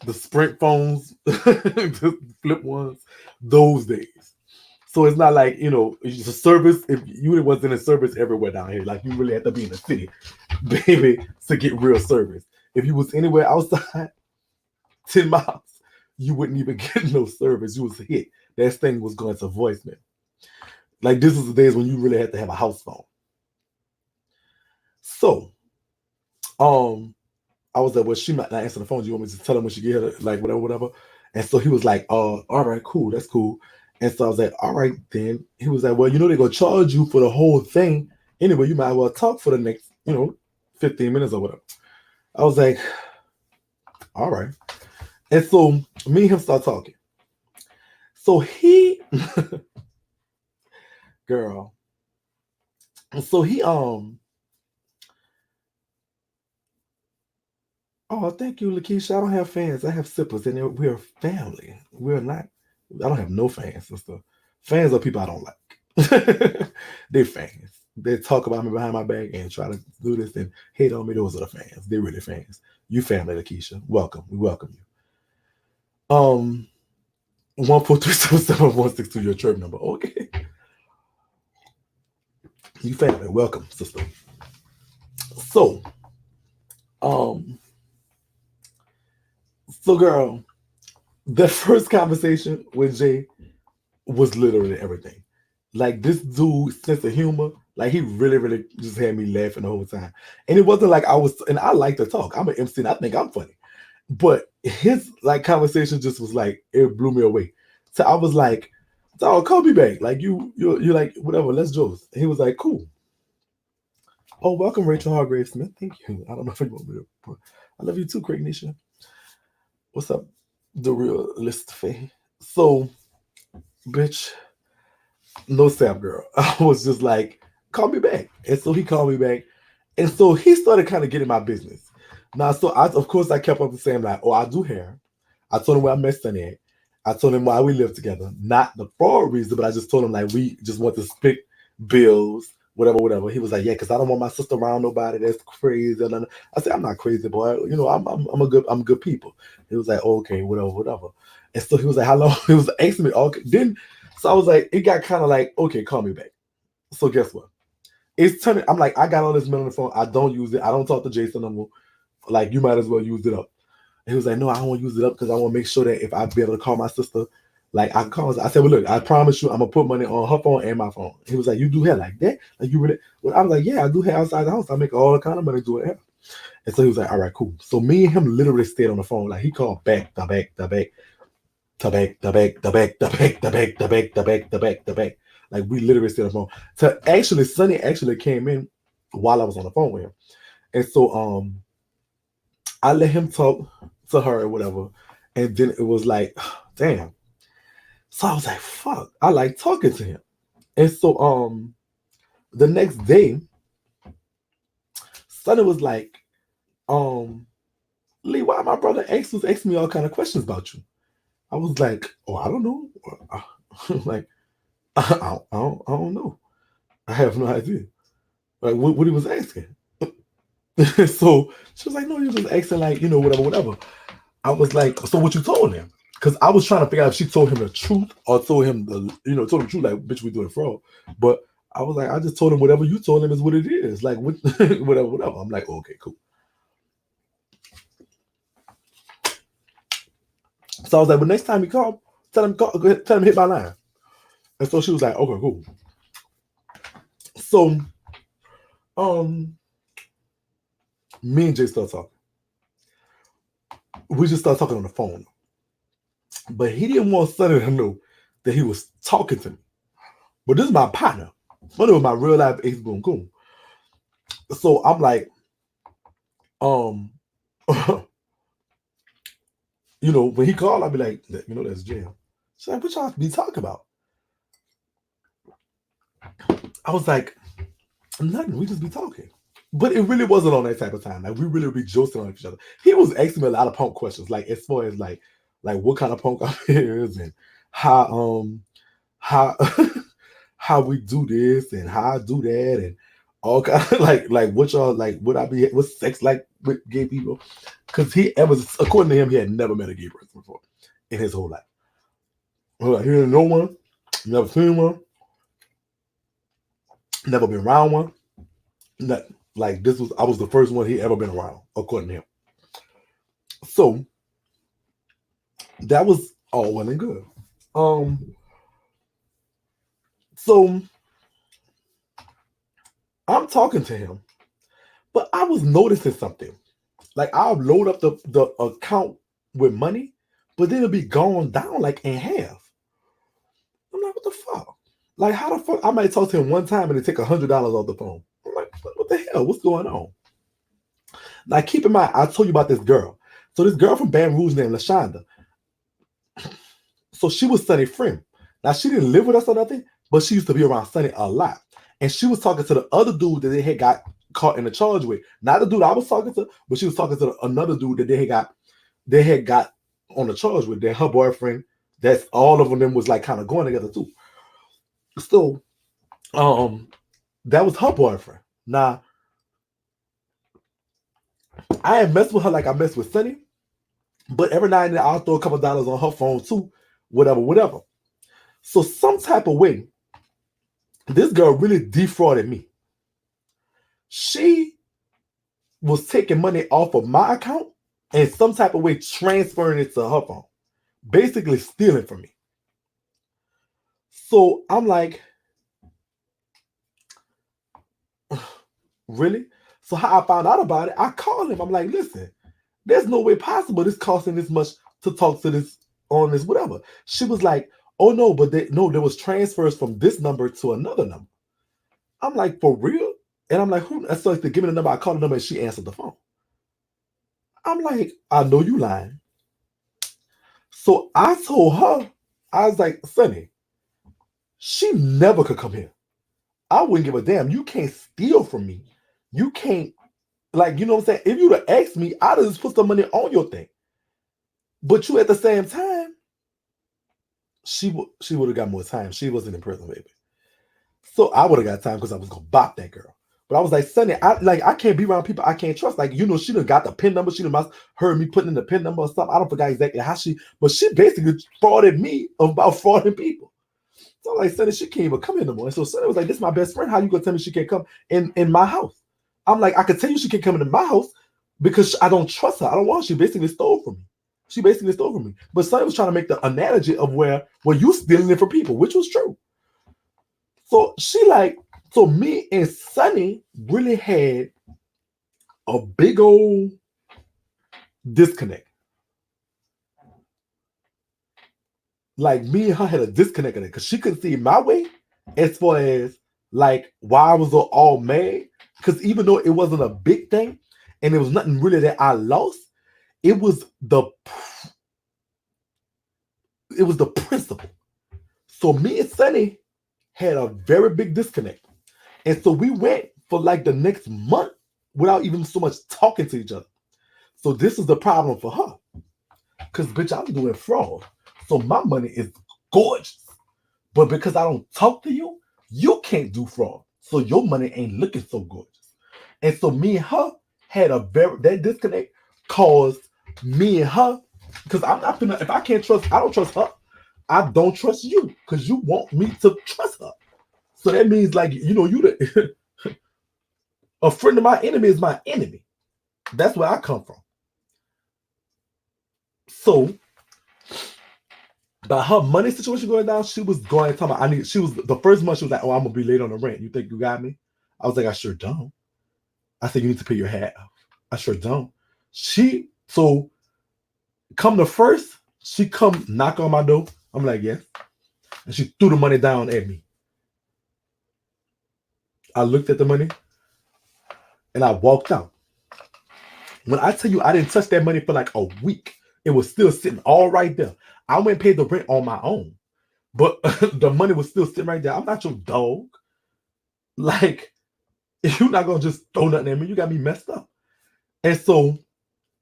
The Sprint phones, the flip ones, those days. So it's not like, it's a service. If you wasn't in service everywhere down here, like you really had to be in the city, baby, to get real service. If you was anywhere outside 10 miles, you wouldn't even get no service. You was hit. That thing was going to voicemail. Like, this is the days when you really had to have a house phone. So, I was like, well, she might not answer the phone. Do you want me to tell her when she get here, like whatever, whatever? And so he was like, all right, cool, that's cool. And so I was like, all right, then. He was like, well, they're gonna charge you for the whole thing. Anyway, you might as well talk for the next, 15 minutes or whatever. I was like, all right. And so me and him start talking. So he girl. So he oh, thank you, Lakeisha. I don't have fans. I have sippers, and we're family. We're not. I don't have no fans, sister. Fans are people I don't like. They're fans. They talk about me behind my back and try to do this and hate on me. Those are the fans. They're really fans. You family, Lakeisha. Welcome. We welcome you. 14377 your chirp number. Okay. You family. Welcome, sister. So, girl, the first conversation with Jay was literally everything. Like, this dude's sense of humor, like, he really, really just had me laughing the whole time. And it wasn't like and I like to talk. I'm an MC and I think I'm funny. But his like conversation just was like, it blew me away. So I was like, "Oh, call me back. Like, you're like, whatever, let's joke." And he was like, "Cool." Oh, welcome, Rachel Hargrave Smith. Thank you. I don't know if you want me to. I love you too, Craig Nisha. What's up, the real list Faye? So, bitch, no sap, girl. I was just like, call me back. And so he called me back. And so he started kind of getting my business. Now, so of course I kept up the same, like, "Oh, I do hair." I told him where I met Sonny at. I told him why we live together. Not the fraud reason, but I just told him, like, we just want to split bills, whatever, whatever. He was like, "Yeah, because I don't want my sister around nobody that's crazy." And I said, "I'm not crazy, boy. I'm good people." He was like, "Oh, okay, whatever, whatever." And so he was like, "How long?" He was asking me, okay. Then, so I was like, it got kind of like, "Okay, call me back." So guess what? It's turning. I'm like, I got all this money on the phone. I don't use it. I don't talk to Jason no more. Like, you might as well use it up. And he was like, "No, I don't want to use it up because I want to make sure that if I be able to call my sister, like, I can call her." I said, "Well, look, I promise you, I'm gonna put money on her phone and my phone." He was like, "You do hair like that? Like, you really?" Well, I was like, "Yeah, I do hair outside the house. I make all the kind of money doing hair." And so he was like, "All right, cool." So me and him literally stayed on the phone. Like, he called back, the back, the back, the back, the back, the back, the back, the back, the back, the back, the back, the back. Like, we literally stayed on the phone. So actually, Sonny actually came in while I was on the phone with him. And so I let him talk to her or whatever. And then it was like, damn. So I was like, fuck, I like talking to him. And so the next day, Sonny was like, "Lee, why my brother X was asking me all kind of questions about you?" I was like, "Oh, I don't know." Like, I don't know. I have no idea. Like what he was asking. So she was like, no, he was just asking like, whatever, whatever. I was like, so what you told him? Because I was trying to figure out if she told him the truth or told him told him the truth, like, bitch, we doing fraud. But I was like, I just told him whatever you told him is what it is. Like, whatever, whatever. I'm like, okay, cool. So I was like, well, next time you call, tell him hit my line. And so she was like, okay, cool. So, me and Jay started talking. We just started talking on the phone. But he didn't want Sonny to know that he was talking to me. But this is my partner. Sonny was my real life ace boom coon. So I'm like, when he called, I'd be like, that's jail. She's like, what y'all be talking about? I was like, nothing. We just be talking. But it really wasn't on that type of time. Like, we really be joking on each other. He was asking me a lot of punk questions, like as far as like what kind of punk I is and how how we do this and how I do that and all kind of like what y'all like would I be what's sex like with gay people? Because according to him, he had never met a gay person before in his whole life. Like, he didn't know one, never seen one, never been around one. Nothing. Like I was the first one he ever been around, according to him. So that was all well and good. So I'm talking to him, but I was noticing something. Like I'll load up the account with money, but then it'll be gone down like in half. I'm like, what the fuck? Like how the fuck? I might talk to him one time and they take $100 off the phone. I'm like, what the hell? What's going on? Like keep in mind, I told you about this girl. So this girl from Baton Rouge named LaShonda. So she was Sonny's friend. Now she didn't live with us or nothing, but she used to be around Sonny a lot. And she was talking to the other dude that they had got caught in the charge with. Not the dude I was talking to, but she was talking to another dude that they had got on the charge with. That her boyfriend. That's all of them was like kind of going together too. So, that was her boyfriend. Now, I had messed with her like I messed with Sonny, but every now and then I'll throw a couple of dollars on her phone too, whatever. So some type of way, this girl really defrauded me. She was taking money off of my account and some type of way transferring it to her phone, basically stealing from me. So I'm like, really? So how I found out about it, I called him. I'm like, listen, there's no way possible this costing this much to talk to this on this whatever. She was like, oh no, but there was transfers from this number to another number. I'm like, for real? And I'm like, who? And so they give me the number. I called the number and she answered the phone. I'm like, I know you lying. So I told her, I was like, Sonny, she never could come here. I wouldn't give a damn. You can't steal from me. You can't, like, you know what I'm saying? If you'd have asked me, I'd have just put some money on your thing. But you at the same time, she would have got more time. She wasn't in prison, baby. So I would have got time because I was gonna bop that girl. But I was like, Sonny, I can't be around people I can't trust. Like, she done got the PIN number. She done heard me putting in the PIN number or something. I don't forget exactly how but she basically frauded me about frauding people. So I'm like, Sonny, she can't even come in no more. And so Sonny was like, this is my best friend. How you gonna tell me she can't come in my house? I'm like, I could tell you she can't come into my house because I don't trust her. I don't want her. She basically stole from me. But Sonny was trying to make the analogy of where you stealing it from people, which was true. So so me and Sonny really had a big old disconnect. Like me and her had a disconnect in it because she couldn't see my way as far as like why I was all mad. Because even though it wasn't a big thing and it was nothing really that I lost, it was the principle. So me and Sonny had a very big disconnect. And so we went for like the next month without even so much talking to each other. So this is the problem for her. Because, bitch, I'm doing fraud. So my money is gorgeous. But because I don't talk to you, you can't do fraud. So your money ain't looking so gorgeous. And so me and her had that disconnect caused me and her, because I'm not gonna, if I can't trust, I don't trust her. I don't trust you because you want me to trust her. So that means, like, you the a friend of my enemy is my enemy. That's where I come from. So by her money situation going down, she was going to tell me she was the first month she was like, "Oh, I'm gonna be late on the rent. You think you got me?" I was like, "I sure don't." I said, "You need to pay your hat off." I sure don't. So come the first, she come knock on my door. I'm like, "Yes." And she threw the money down at me. I looked at the money and I walked out. When I tell you I didn't touch that money for like a week, it was still sitting all right there. I went and paid the rent on my own, but the money was still sitting right there. I'm not your dog. Like, you're not gonna just throw nothing at me. You got me messed up. And so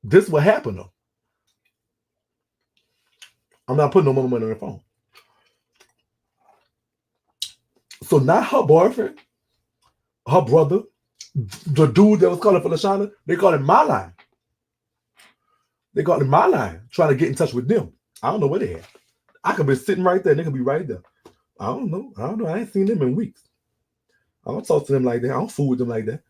this is what happened though. I'm not putting no more money on the phone. So now her boyfriend, her brother, the dude that was calling for Lashana, they call it my line. They call it my line, trying to get in touch with them. I don't know where they at. I could be sitting right there, and they could be right there. I don't know. I ain't seen them in weeks. I don't talk to them like that. I don't fool with them like that.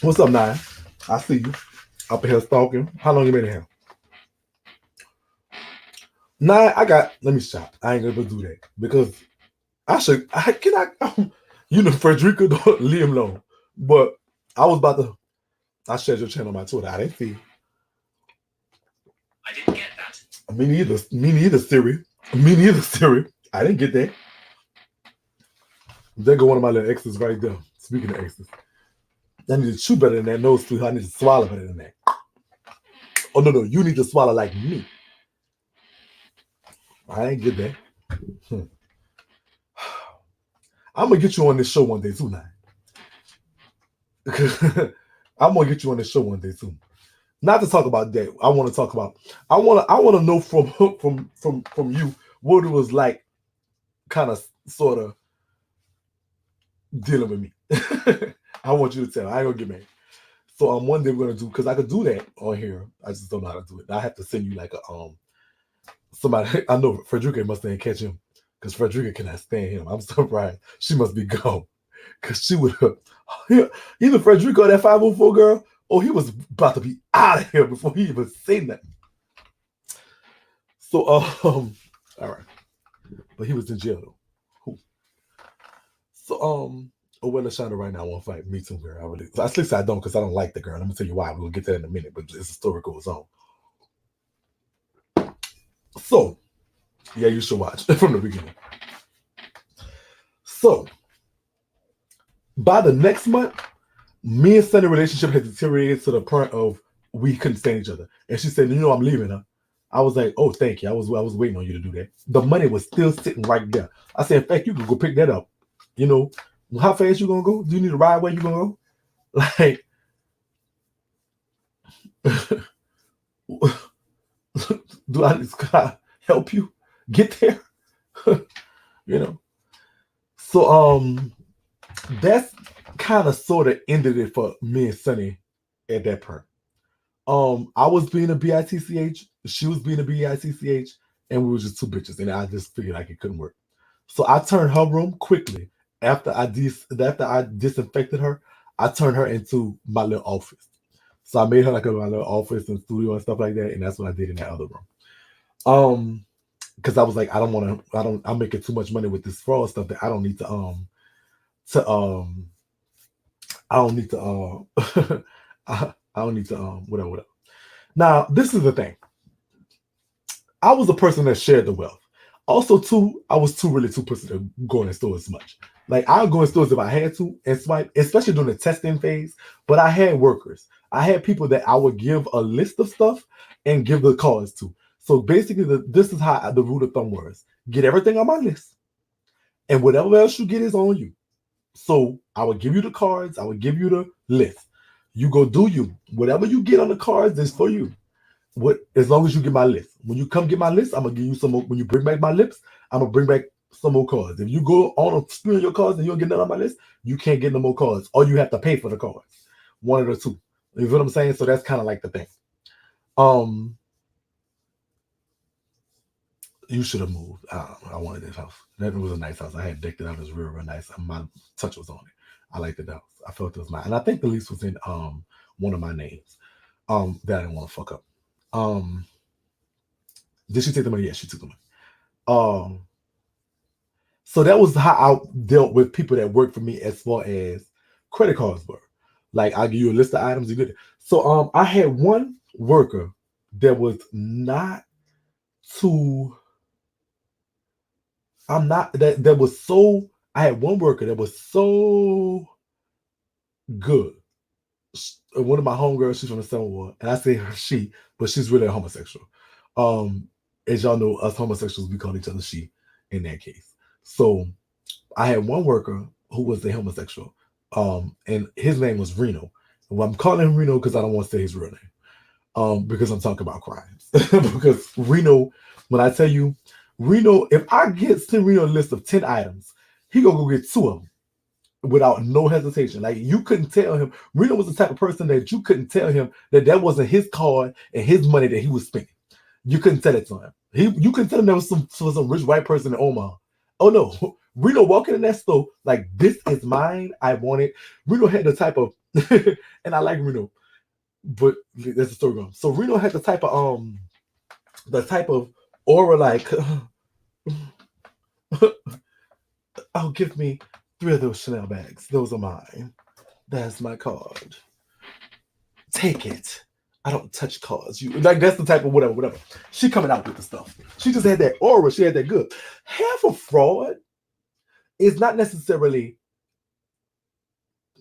What's up, Nine? I see you up here stalking. How long you been in here? Nine, let me stop. I ain't gonna do that because Frederica, don't leave him alone. But I shared your channel on my Twitter. I didn't see. I didn't get that. Me neither, Siri. I didn't get that. There go one of my little exes right there. Speaking of exes. I need to chew better than that. No, sweetheart, I need to swallow better than that. Oh, no, you need to swallow like me. I ain't get that. I'm going to get you on this show one day too, now. I'm going to get you on this show one day too. Not to talk about that. I want to know from you what it was like, kind of, sort of dealing with me. I want you to tell. I ain't gonna get mad. So one day we're gonna do, because I could do that on here. I just don't know how to do it. I have to send you like a somebody. I know Frederica must ain't catch him because Frederica cannot stand him. I'm surprised. She must be gone because she would have. Either Frederica or that 504 girl. Oh, he was about to be out of here before he even seen that. So all right, but he was in jail though. So oh, well, Lashana right now won't fight me too, girl. At least I don't, because I don't like the girl. I'm gonna tell you why. We'll get that in a minute, but this story goes on. So, yeah, you should watch from the beginning. So, by the next month, me and Sonny's relationship had deteriorated to the point of we couldn't stand each other. And she said, I'm leaving her. I was like, oh, thank you. I was waiting on you to do that. The money was still sitting right there. I said, in fact, you can go pick that up. How fast you gonna go? Do you need a ride? Where you gonna go? Like, do I help you get there? So that's kind of sort of ended it for me and Sonny at that point. I was being a bitch, she was being a bitch, and we were just two bitches, and I just figured like it couldn't work. So I turned her room quickly after I disinfected her. I turned her into my little office. So I made her like my little office and studio and stuff like that, and that's what I did in that other room. Because I was like, I'm making too much money with this fraud stuff that I don't need to whatever. Now, this is the thing. I was a person that shared the wealth. Also, too, I was too pussy to go in stores much. Like, I'll go in stores if I had to and swipe, especially during the testing phase. But I had workers. I had people that I would give a list of stuff and give the cards to. So basically, this is how the rule of thumb was. Get everything on my list. And whatever else you get is on you. So I would give you the cards. I would give you the list. You go do you. Whatever you get on the cards is for you. What? As long as you get my list. When you come get my list, I'm gonna give you some more. When you bring back my lips, I'm gonna bring back some more cards. If you go on a screen your cards and you don't get none on my list, you can't get no more cards, or you have to pay for the cards. One of the two. You know what I'm saying? So that's kind of like the thing. You should have moved. I wanted this house. That was a nice house. I had decked it out. It was real, real nice. My touch was on it. I liked the house. I felt it was mine. And I think the lease was in one of my names. That I didn't want to fuck up. Did she take the money? Yes, she took the money. So that was how I dealt with people that worked for me as far as credit cards were. Like I'll give you a list of items you get. So I had one worker that was not too. I'm not that was so. I had one worker that was so good. One of my homegirls, she's from the Southern War, and I say her she, but she's really a homosexual. As y'all know, us homosexuals, we call each other she in that case. So I had one worker who was a homosexual, and his name was Reno. Well, I'm calling him Reno because I don't want to say his real name, because I'm talking about crimes. Because Reno, when I tell you, Reno, if I send Reno a list of 10 items, he gonna go get 2 of them without no hesitation. Like you couldn't tell him. Reno was the type of person that you couldn't tell him that wasn't his card and his money that he was spending. You couldn't tell it to him. You couldn't tell him there was some rich white person in Omaha. Oh no, Reno walking in that store like this is mine. I want it. Reno had the type of, and I like Reno, but there's a story going. So Reno had the type of aura like, oh, give me 3 of those Chanel bags. Those are mine. That's my card. Take it. I don't touch cards. You like that's the type of whatever. She coming out with the stuff. She just had that aura. She had that good. Half of fraud is not necessarily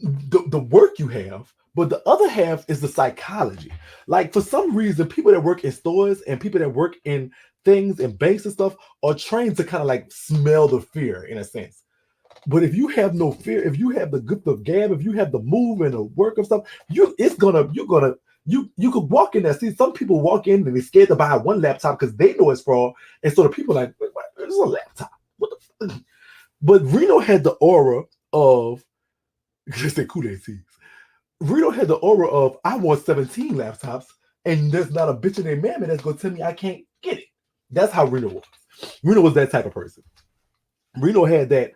the work you have, but the other half is the psychology. Like for some reason, people that work in stores and people that work in things and banks and stuff are trained to kind of like smell the fear in a sense. But if you have no fear, if you have the gift of gab, if you have the move and the work of stuff, you could walk in there. See, some people walk in and they're scared to buy one laptop because they know it's fraud, and so the people are like, "It's a laptop." What the fuck? But Reno had the aura of just say Kool-Aid. Reno had the aura of I want 17 laptops, and there's not a bitch in their mammy that's gonna tell me I can't get it. That's how Reno was. Reno was that type of person. Reno had that.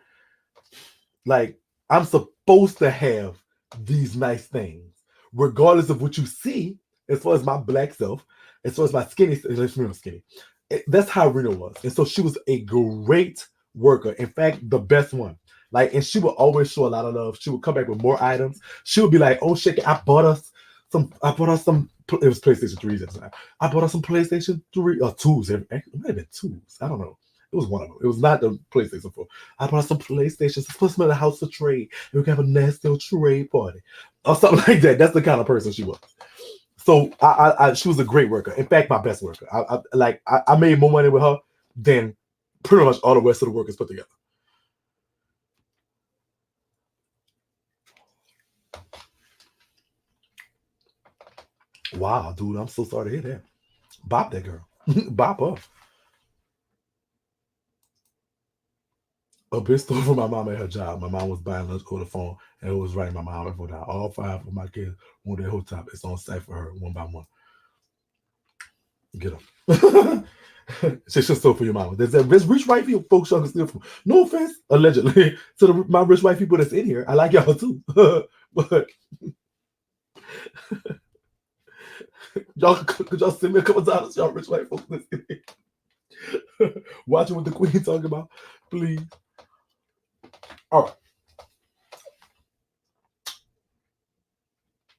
Like, I'm supposed to have these nice things, regardless of what you see, as far as my black self, as far as my skinny, skinny. That's how Reno was. And so she was a great worker. In fact, the best one. Like, and she would always show a lot of love. She would come back with more items. She would be like, oh, Shakie, I bought us some, it was PlayStation 3s at the time. I bought us some PlayStation 3, or 2s. It might have been 2s. I don't know. It was one of them. It was not the PlayStation 4. I bought some PlayStations. Put some in the house of trade. We can have a nasty old trade party. Or something like that. That's the kind of person she was. So she was a great worker. In fact, my best worker. I made more money with her than pretty much all the rest of the workers put together. Wow, dude, I'm so sorry to hear that. Bop that girl. Bop her. A bitch stole from my mom at her job. My mom was buying lunch over the phone, and it was writing my mom info down. All 5 of my kids want their whole top. It's on site for her, one by one. Get them. She should steal for your mama. There's rich white people folks y'all can steal from. No offense, allegedly, to my rich white people that's in here. I like y'all too. But y'all could y'all send me a couple dollars, y'all rich white folks that's in here. Watching what the queen talking about, please. All right.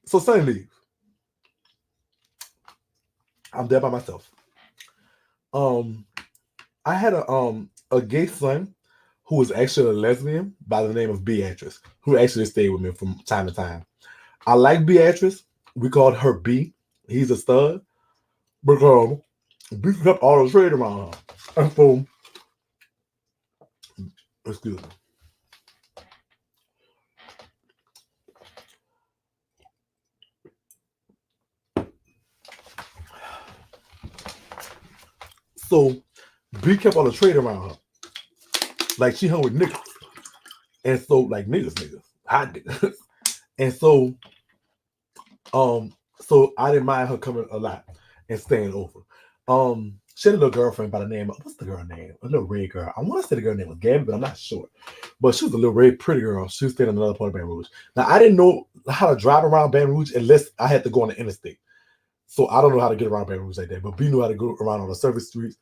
So Sonny leaves. I'm there by myself. I had a gay son who was actually a lesbian by the name of Beatrice, who actually stayed with me from time to time. I like Beatrice. We called her B. He's a stud. Because B kept all the trade around her. And so, excuse me. So B kept on the trade around her. Like she hung with niggas. And so like niggas, hot niggas. And so so I didn't mind her coming a lot and staying over. She had a little girlfriend by the name of, what's the girl name? A little red girl. I want to say the girl name was Gabby, but I'm not sure. But she was a little red, pretty girl. She was staying in another part of Baton Rouge. Now I didn't know how to drive around Baton Rouge unless I had to go on the interstate. So I don't know how to get around Baton Rouge like that. But B knew how to go around on the service streets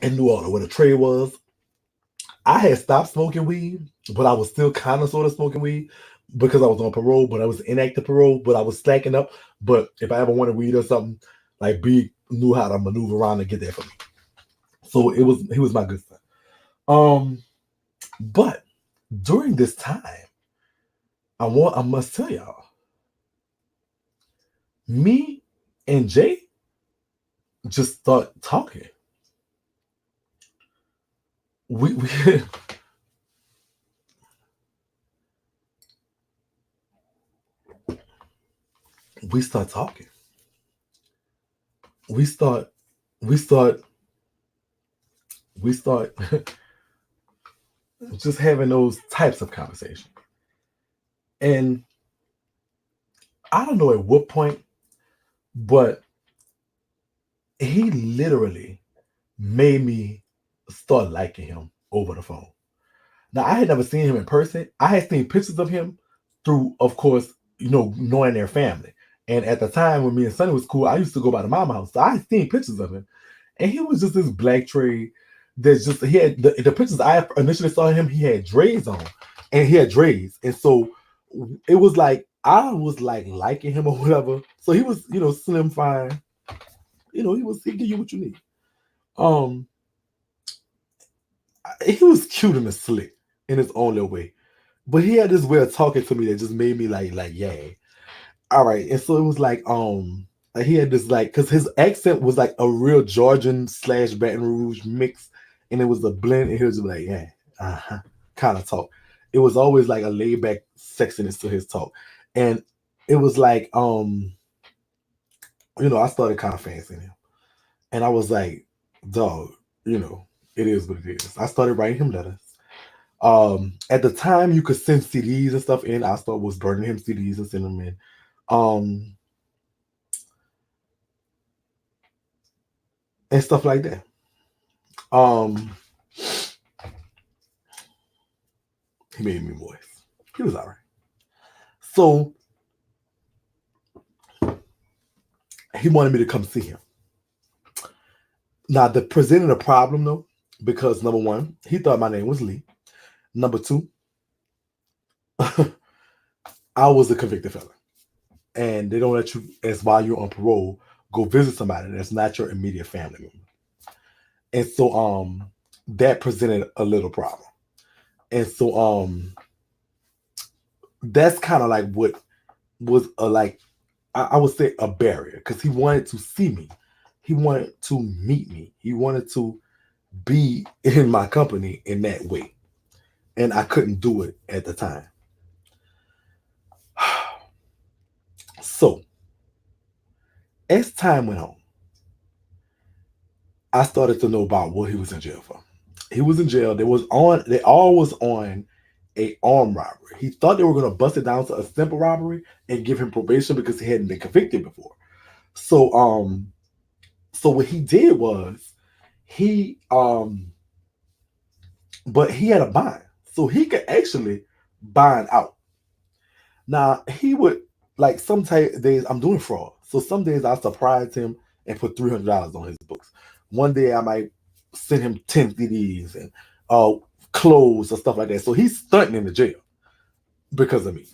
and knew all where the trade was. I had stopped smoking weed, but I was still kind of sort of smoking weed because I was on parole, but I was inactive parole, but I was stacking up. But if I ever wanted weed or something, like B knew how to maneuver around and get there for me. So he was my good son. But during this time, I must tell y'all, me and Jay just start talking. We we start talking. We start just having those types of conversations. And I don't know at what point, but he literally made me start liking him over the phone. Now, I had never seen him in person. I had seen pictures of him through, of course, knowing their family. And at the time when me and Sonny was cool, I used to go by the mama house. So I had seen pictures of him. And he was just this black trade that's just, he had the pictures I initially saw him, he had dreads on. And he had dreads. And so it was like, I was like liking him or whatever. So he was, slim, fine. He'd give you what you need. He was cute and slick in his own little way. But he had this way of talking to me that just made me like, yeah. All right. And so it was like he had this like, because his accent was like a real Georgian / Baton Rouge mix. And it was a blend. And he was just like, yeah, kind of talk. It was always like a laid back sexiness to his talk. And it was like, I started kind of fancying him. And I was like, dog, it is what it is. I started writing him letters. At the time you could send CDs and stuff in. I was burning him CDs and sending them in. And stuff like that. He made me moist. He was all right. So he wanted me to come see him. Now, the presented a problem though, because number one, he thought my name was Lee. Number two, I was a convicted felon. And they don't let you, as while you're on parole, go visit somebody that's not your immediate family member. And so that presented a little problem. And so that's kind of like what was I would say a barrier, because he wanted to see me. He wanted to meet me. He wanted to be in my company in that way. And I couldn't do it at the time. So, as time went on, I started to know about what he was in jail for. He was in jail. They all was on a armed robbery. He thought they were going to bust it down to a simple robbery and give him probation because he hadn't been convicted before. So what he did was but he had a bond, so he could actually bond out. Now he would, like, some days I'm doing fraud, so some days I surprise him and put $300 on his books. One day I might send him 10 CDs and clothes or stuff like that. So he's stunting in the jail because of me.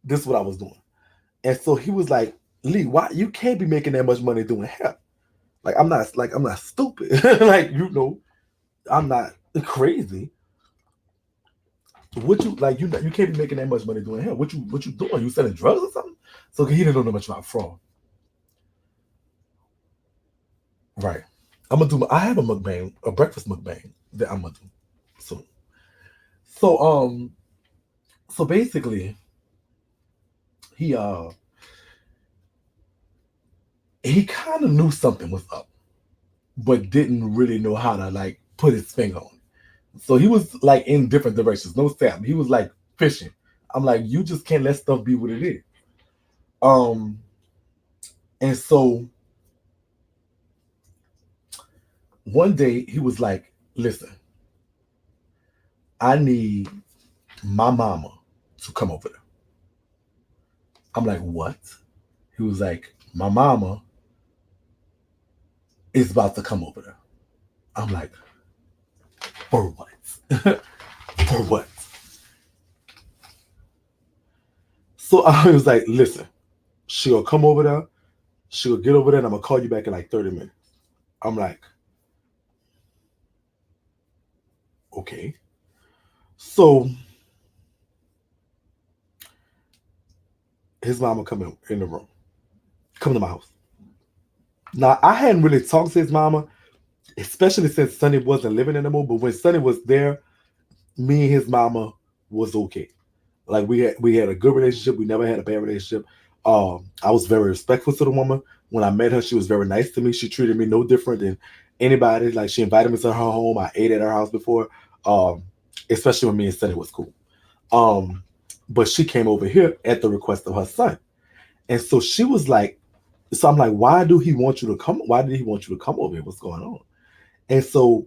This is what I was doing. And so he was like, Lee, why you can't be making that much money doing hair? I'm not stupid. I'm not crazy. What you you can't be making that much money doing hair. What you doing? You selling drugs or something? So he didn't know much about fraud. Right. I have a mukbang, a breakfast mukbang that I'm gonna do soon. So basically he he kind of knew something was up, but didn't really know how to like put his finger on it. So he was like in different directions. No stab. He was like fishing. I'm like, you just can't let stuff be what it is. Um, and so one day he was like, listen, I need my mama to come over there. I'm like, what? He was like, my mama is about to come over there. I'm like, for what? For what? So I was like, listen, she'll come over there, she'll get over there, and I'm gonna call you back in like 30 minutes. I'm like, okay. So his mama come in the room, come to my house. Now I hadn't really talked to his mama, especially since Sonny wasn't living anymore. But when Sonny was there, me and his mama was okay. Like we had a good relationship. We never had a bad relationship. I was very respectful to the woman. When I met her, she was very nice to me. She treated me no different than anybody. Like she invited me to her home. I ate at her house before. Um, Especially when me and Sonny was cool. Um, but she came over here at the request of her son. And so she was like, so I'm like, why do he want you to come? Why did he want you to come over here? What's going on? And so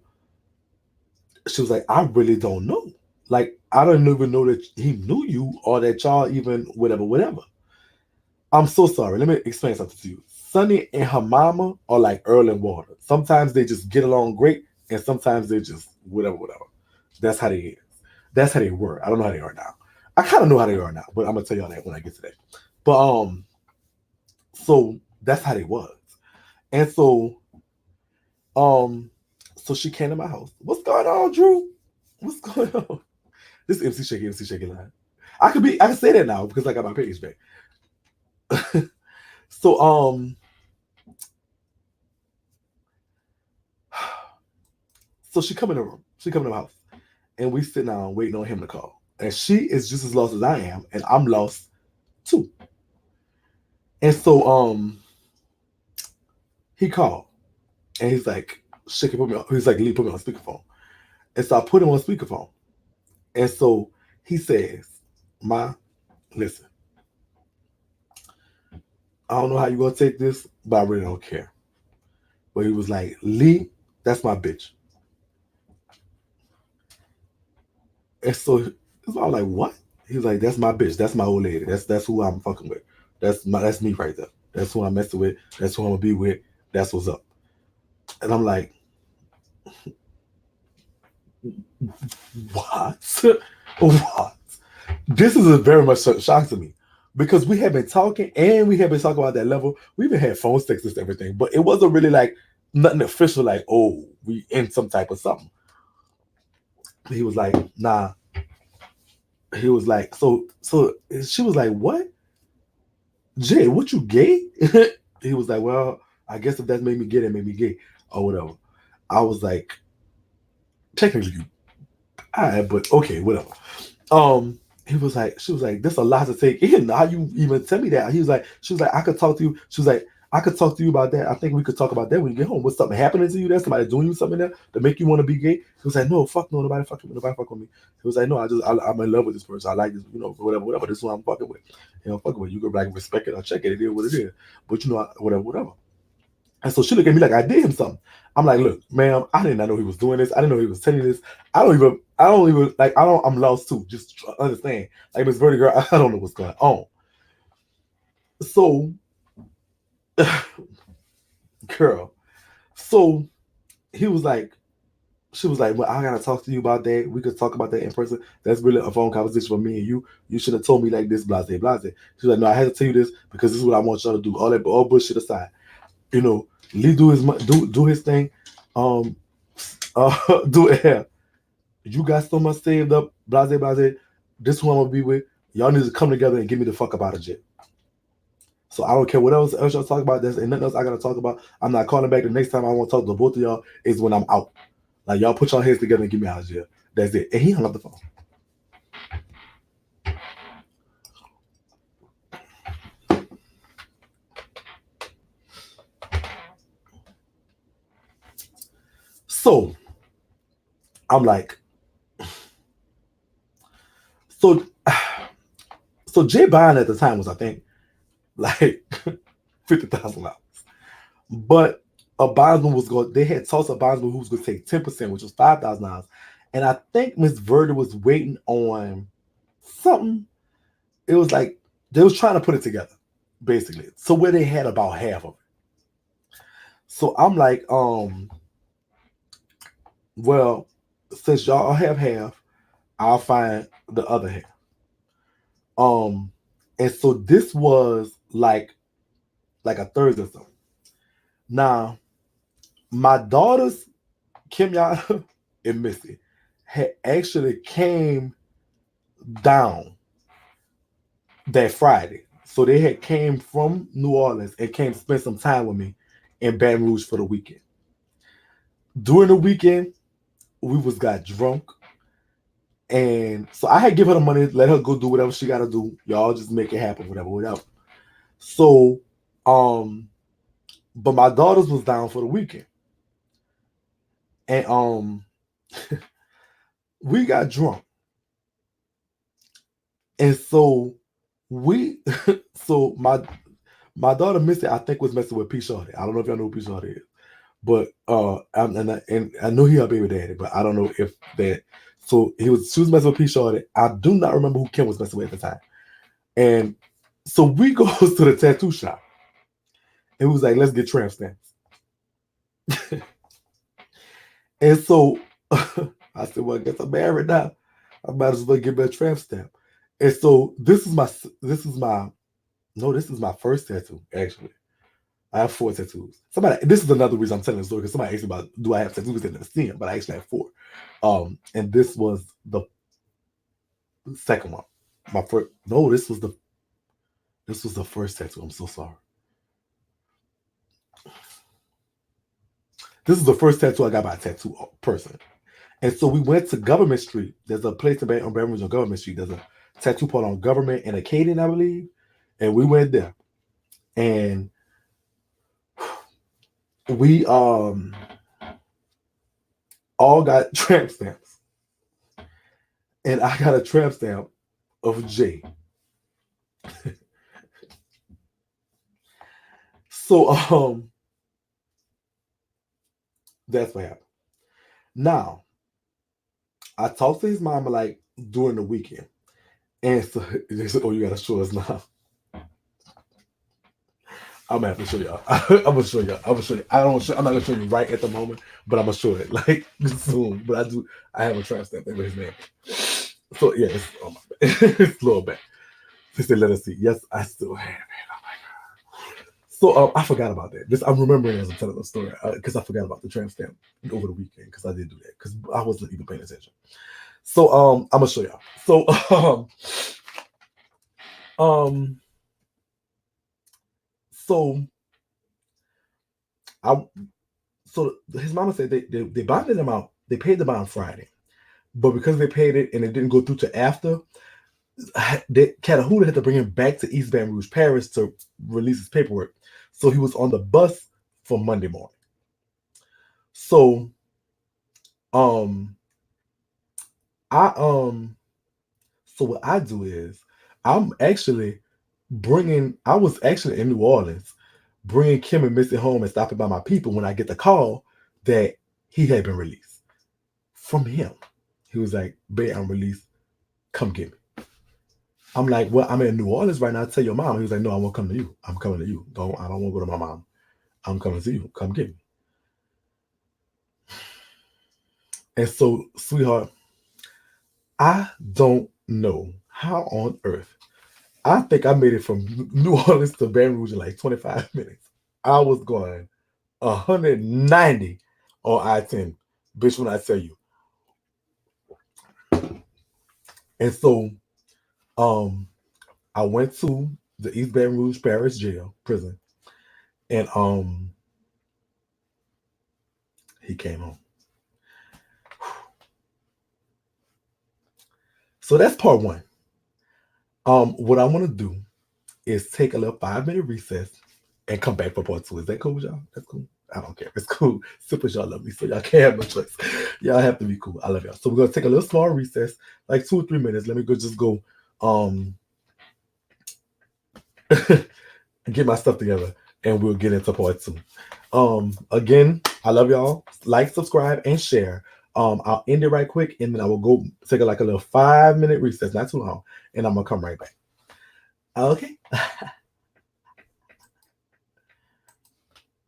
she was like, I really don't know. Like, I don't even know that he knew you or that y'all even whatever. I'm so sorry. Let me explain something to you. Sonny and her mama are like Earl and Water. Sometimes they just get along great, and sometimes they just whatever. That's how they is. That's how they were. I don't know how they are now. I kind of know how they are now, but I'm gonna tell y'all that when I get to that. But so that's how they was. And um, so she came to my house. What's going on, Drew? What's going on? This is MC Shakie line. I can say that now because I got my page back. So so she come in the room. She come in the house. And we sit down waiting on him to call. And she is just as lost as I am, and I'm lost too. And so he called and he's like, Shakie, put me on. He's like, Lee, put me on speakerphone. And so I put him on speakerphone. And so he says, Ma, listen, I don't know how you're gonna take this, but I really don't care. But he was like, Lee, that's my bitch. And so I was like, what? He was like, that's my bitch. That's my old lady. That's who I'm fucking with. That's me right there. That's who I'm messing with. That's who I'm gonna be with. That's what's up. And I'm like, what? What? This is a very much shock to me because we have been talking and we have been talking about that level. We even had phone sex and everything, but it wasn't really like nothing official. Like, oh, we in some type of something. He was like, nah. He was like, so she was like, what? Jay, what you gay? He was like, well, I guess if that made me gay, that made me gay or whatever. I was like, technically, all right, but okay, whatever. He was like, she was like, there's a lot to take in. How you even tell me that? He was like, she was like, I could talk to you. She was like, I could talk to you about that. I think we could talk about that when you get home. Was something happening to you there? Somebody doing you something there to make you want to be gay? He was like, no, fuck no, nobody fuck with me. Nobody fuck with me. He was like, no, I'm in love with this person. I like this, whatever. This is who I'm fucking with. Fucking with. You could like respect it or check it. It is what it is. But whatever. And so she looked at me like I did him something. I'm like, look, ma'am, I did not know he was doing this. I didn't know he was telling you this. I'm lost too. Just understand. Like Miss Birdie girl, I don't know what's going on. So, girl, so he was like, she was like, well, I gotta talk to you about that. We could talk about that in person. That's really a phone conversation for me and you. You should have told me like this, blase. She was like, no, I had to tell you this because this is what I want y'all to do. All bullshit aside. Lee do his thing. Do it here. You got so much saved up, blase. This is who I'm gonna be with. Y'all need to come together and get me the fuck up out of jail. So I don't care what else y'all talk about. There's nothing else I gotta talk about. I'm not calling back. The next time I want to talk to both of y'all is when I'm out. Like y'all put your heads together and get me out of jail. That's it. And he hung up the phone. So I'm like, so so Jay Bond at the time was, I think, like $50,000. But a bondsman was going, they had tossed a bondsman who was going to take 10%, which was $5,000. And I think Miss Verdi was waiting on something. It was like they was trying to put it together, basically. So where they had about half of it. So I'm like, well, since y'all have half, I'll find the other half. And so this was like a Thursday or something. Now, my daughters, Kim Yana and Missy, had actually came down that Friday. So they had came from New Orleans and came to spend some time with me in Baton Rouge for the weekend. During the weekend, we got drunk. And so I had give her the money, let her go do whatever she gotta do. Y'all just make it happen, whatever. So, but my daughters was down for the weekend. And we got drunk. And so so my daughter Missy, I think, was messing with P. Shorty. I don't know if y'all know who P. Shorty is. But and I know he her baby daddy, but I don't know if that. So she was messing with P. Shorty. I do not remember who Kim was messing with at the time. And so we goes to the tattoo shop. And we was like, let's get tramp stamps. And so I said, well, I guess I'm married now. I might as well get me a tramp stamp. And so this is my first tattoo, actually. I have 4 tattoos. This is another reason I'm telling the story, because somebody asked me about, do I have tattoos? They never seen them, but I actually have 4. And this was the second one. This was the first tattoo. I'm so sorry. This is the first tattoo I got by a tattoo person. And so we went to Government Street. There's a place on Baton Rouge on Government Street. There's a tattoo part on Government and Acadian, I believe. And we went there. And we all got tramp stamps. And I got a tramp stamp of Jay. So that's what happened. Now, I talked to his mama like during the weekend. And so they said, oh, you gotta show us now. I'm gonna have to show y'all. I'm gonna show y'all. I'm not gonna show you right at the moment, but I'm gonna show it like soon. But I have a tramp stamp with his name. So yeah, it's it's a little bit. They said, let us see. Yes, I still have it. Oh my god. So I forgot about that. I'm remembering as I'm telling the story, because I forgot about the tramp stamp over the weekend, because I did do that because I wasn't even paying attention. So I'm gonna show y'all. So so his mama said they bonded him out. They paid the bond Friday, but because they paid it and it didn't go through to after, Catahoula had to bring him back to East Baton Rouge Parish to release his paperwork. So he was on the bus for Monday morning. So so what I do is I was actually in New Orleans bringing Kim and Missy home and stopping by my people when I get the call that he had been released from him. He was like, babe, I'm released. Come get me. I'm like, well, I'm in New Orleans right now. Tell your mom. He was like, no, I won't come to you. I'm coming to you. I don't want to go to my mom. I'm coming to you. Come get me. And so, sweetheart, I don't know how on earth. I think I made it from New Orleans to Baton Rouge in like 25 minutes. I was going 190 on I-10. Bitch, when I tell you. And so, I went to the East Baton Rouge Parish prison, and he came home. So that's part 1. What I want to do is take a little 5-minute recess and come back for part 2. Is that cool with y'all? That's cool. I don't care. It's cool. Super, y'all love me, so y'all can't have no choice. Y'all have to be cool. I love y'all. So we're gonna take a little small recess, like 2 or 3 minutes. Let me just go get my stuff together, and we'll get into part 2. Again, I love y'all. Like, subscribe, and share. I'll end it right quick, and then I will go take a little 5-minute recess, not too long, and I'm gonna come right back. Okay.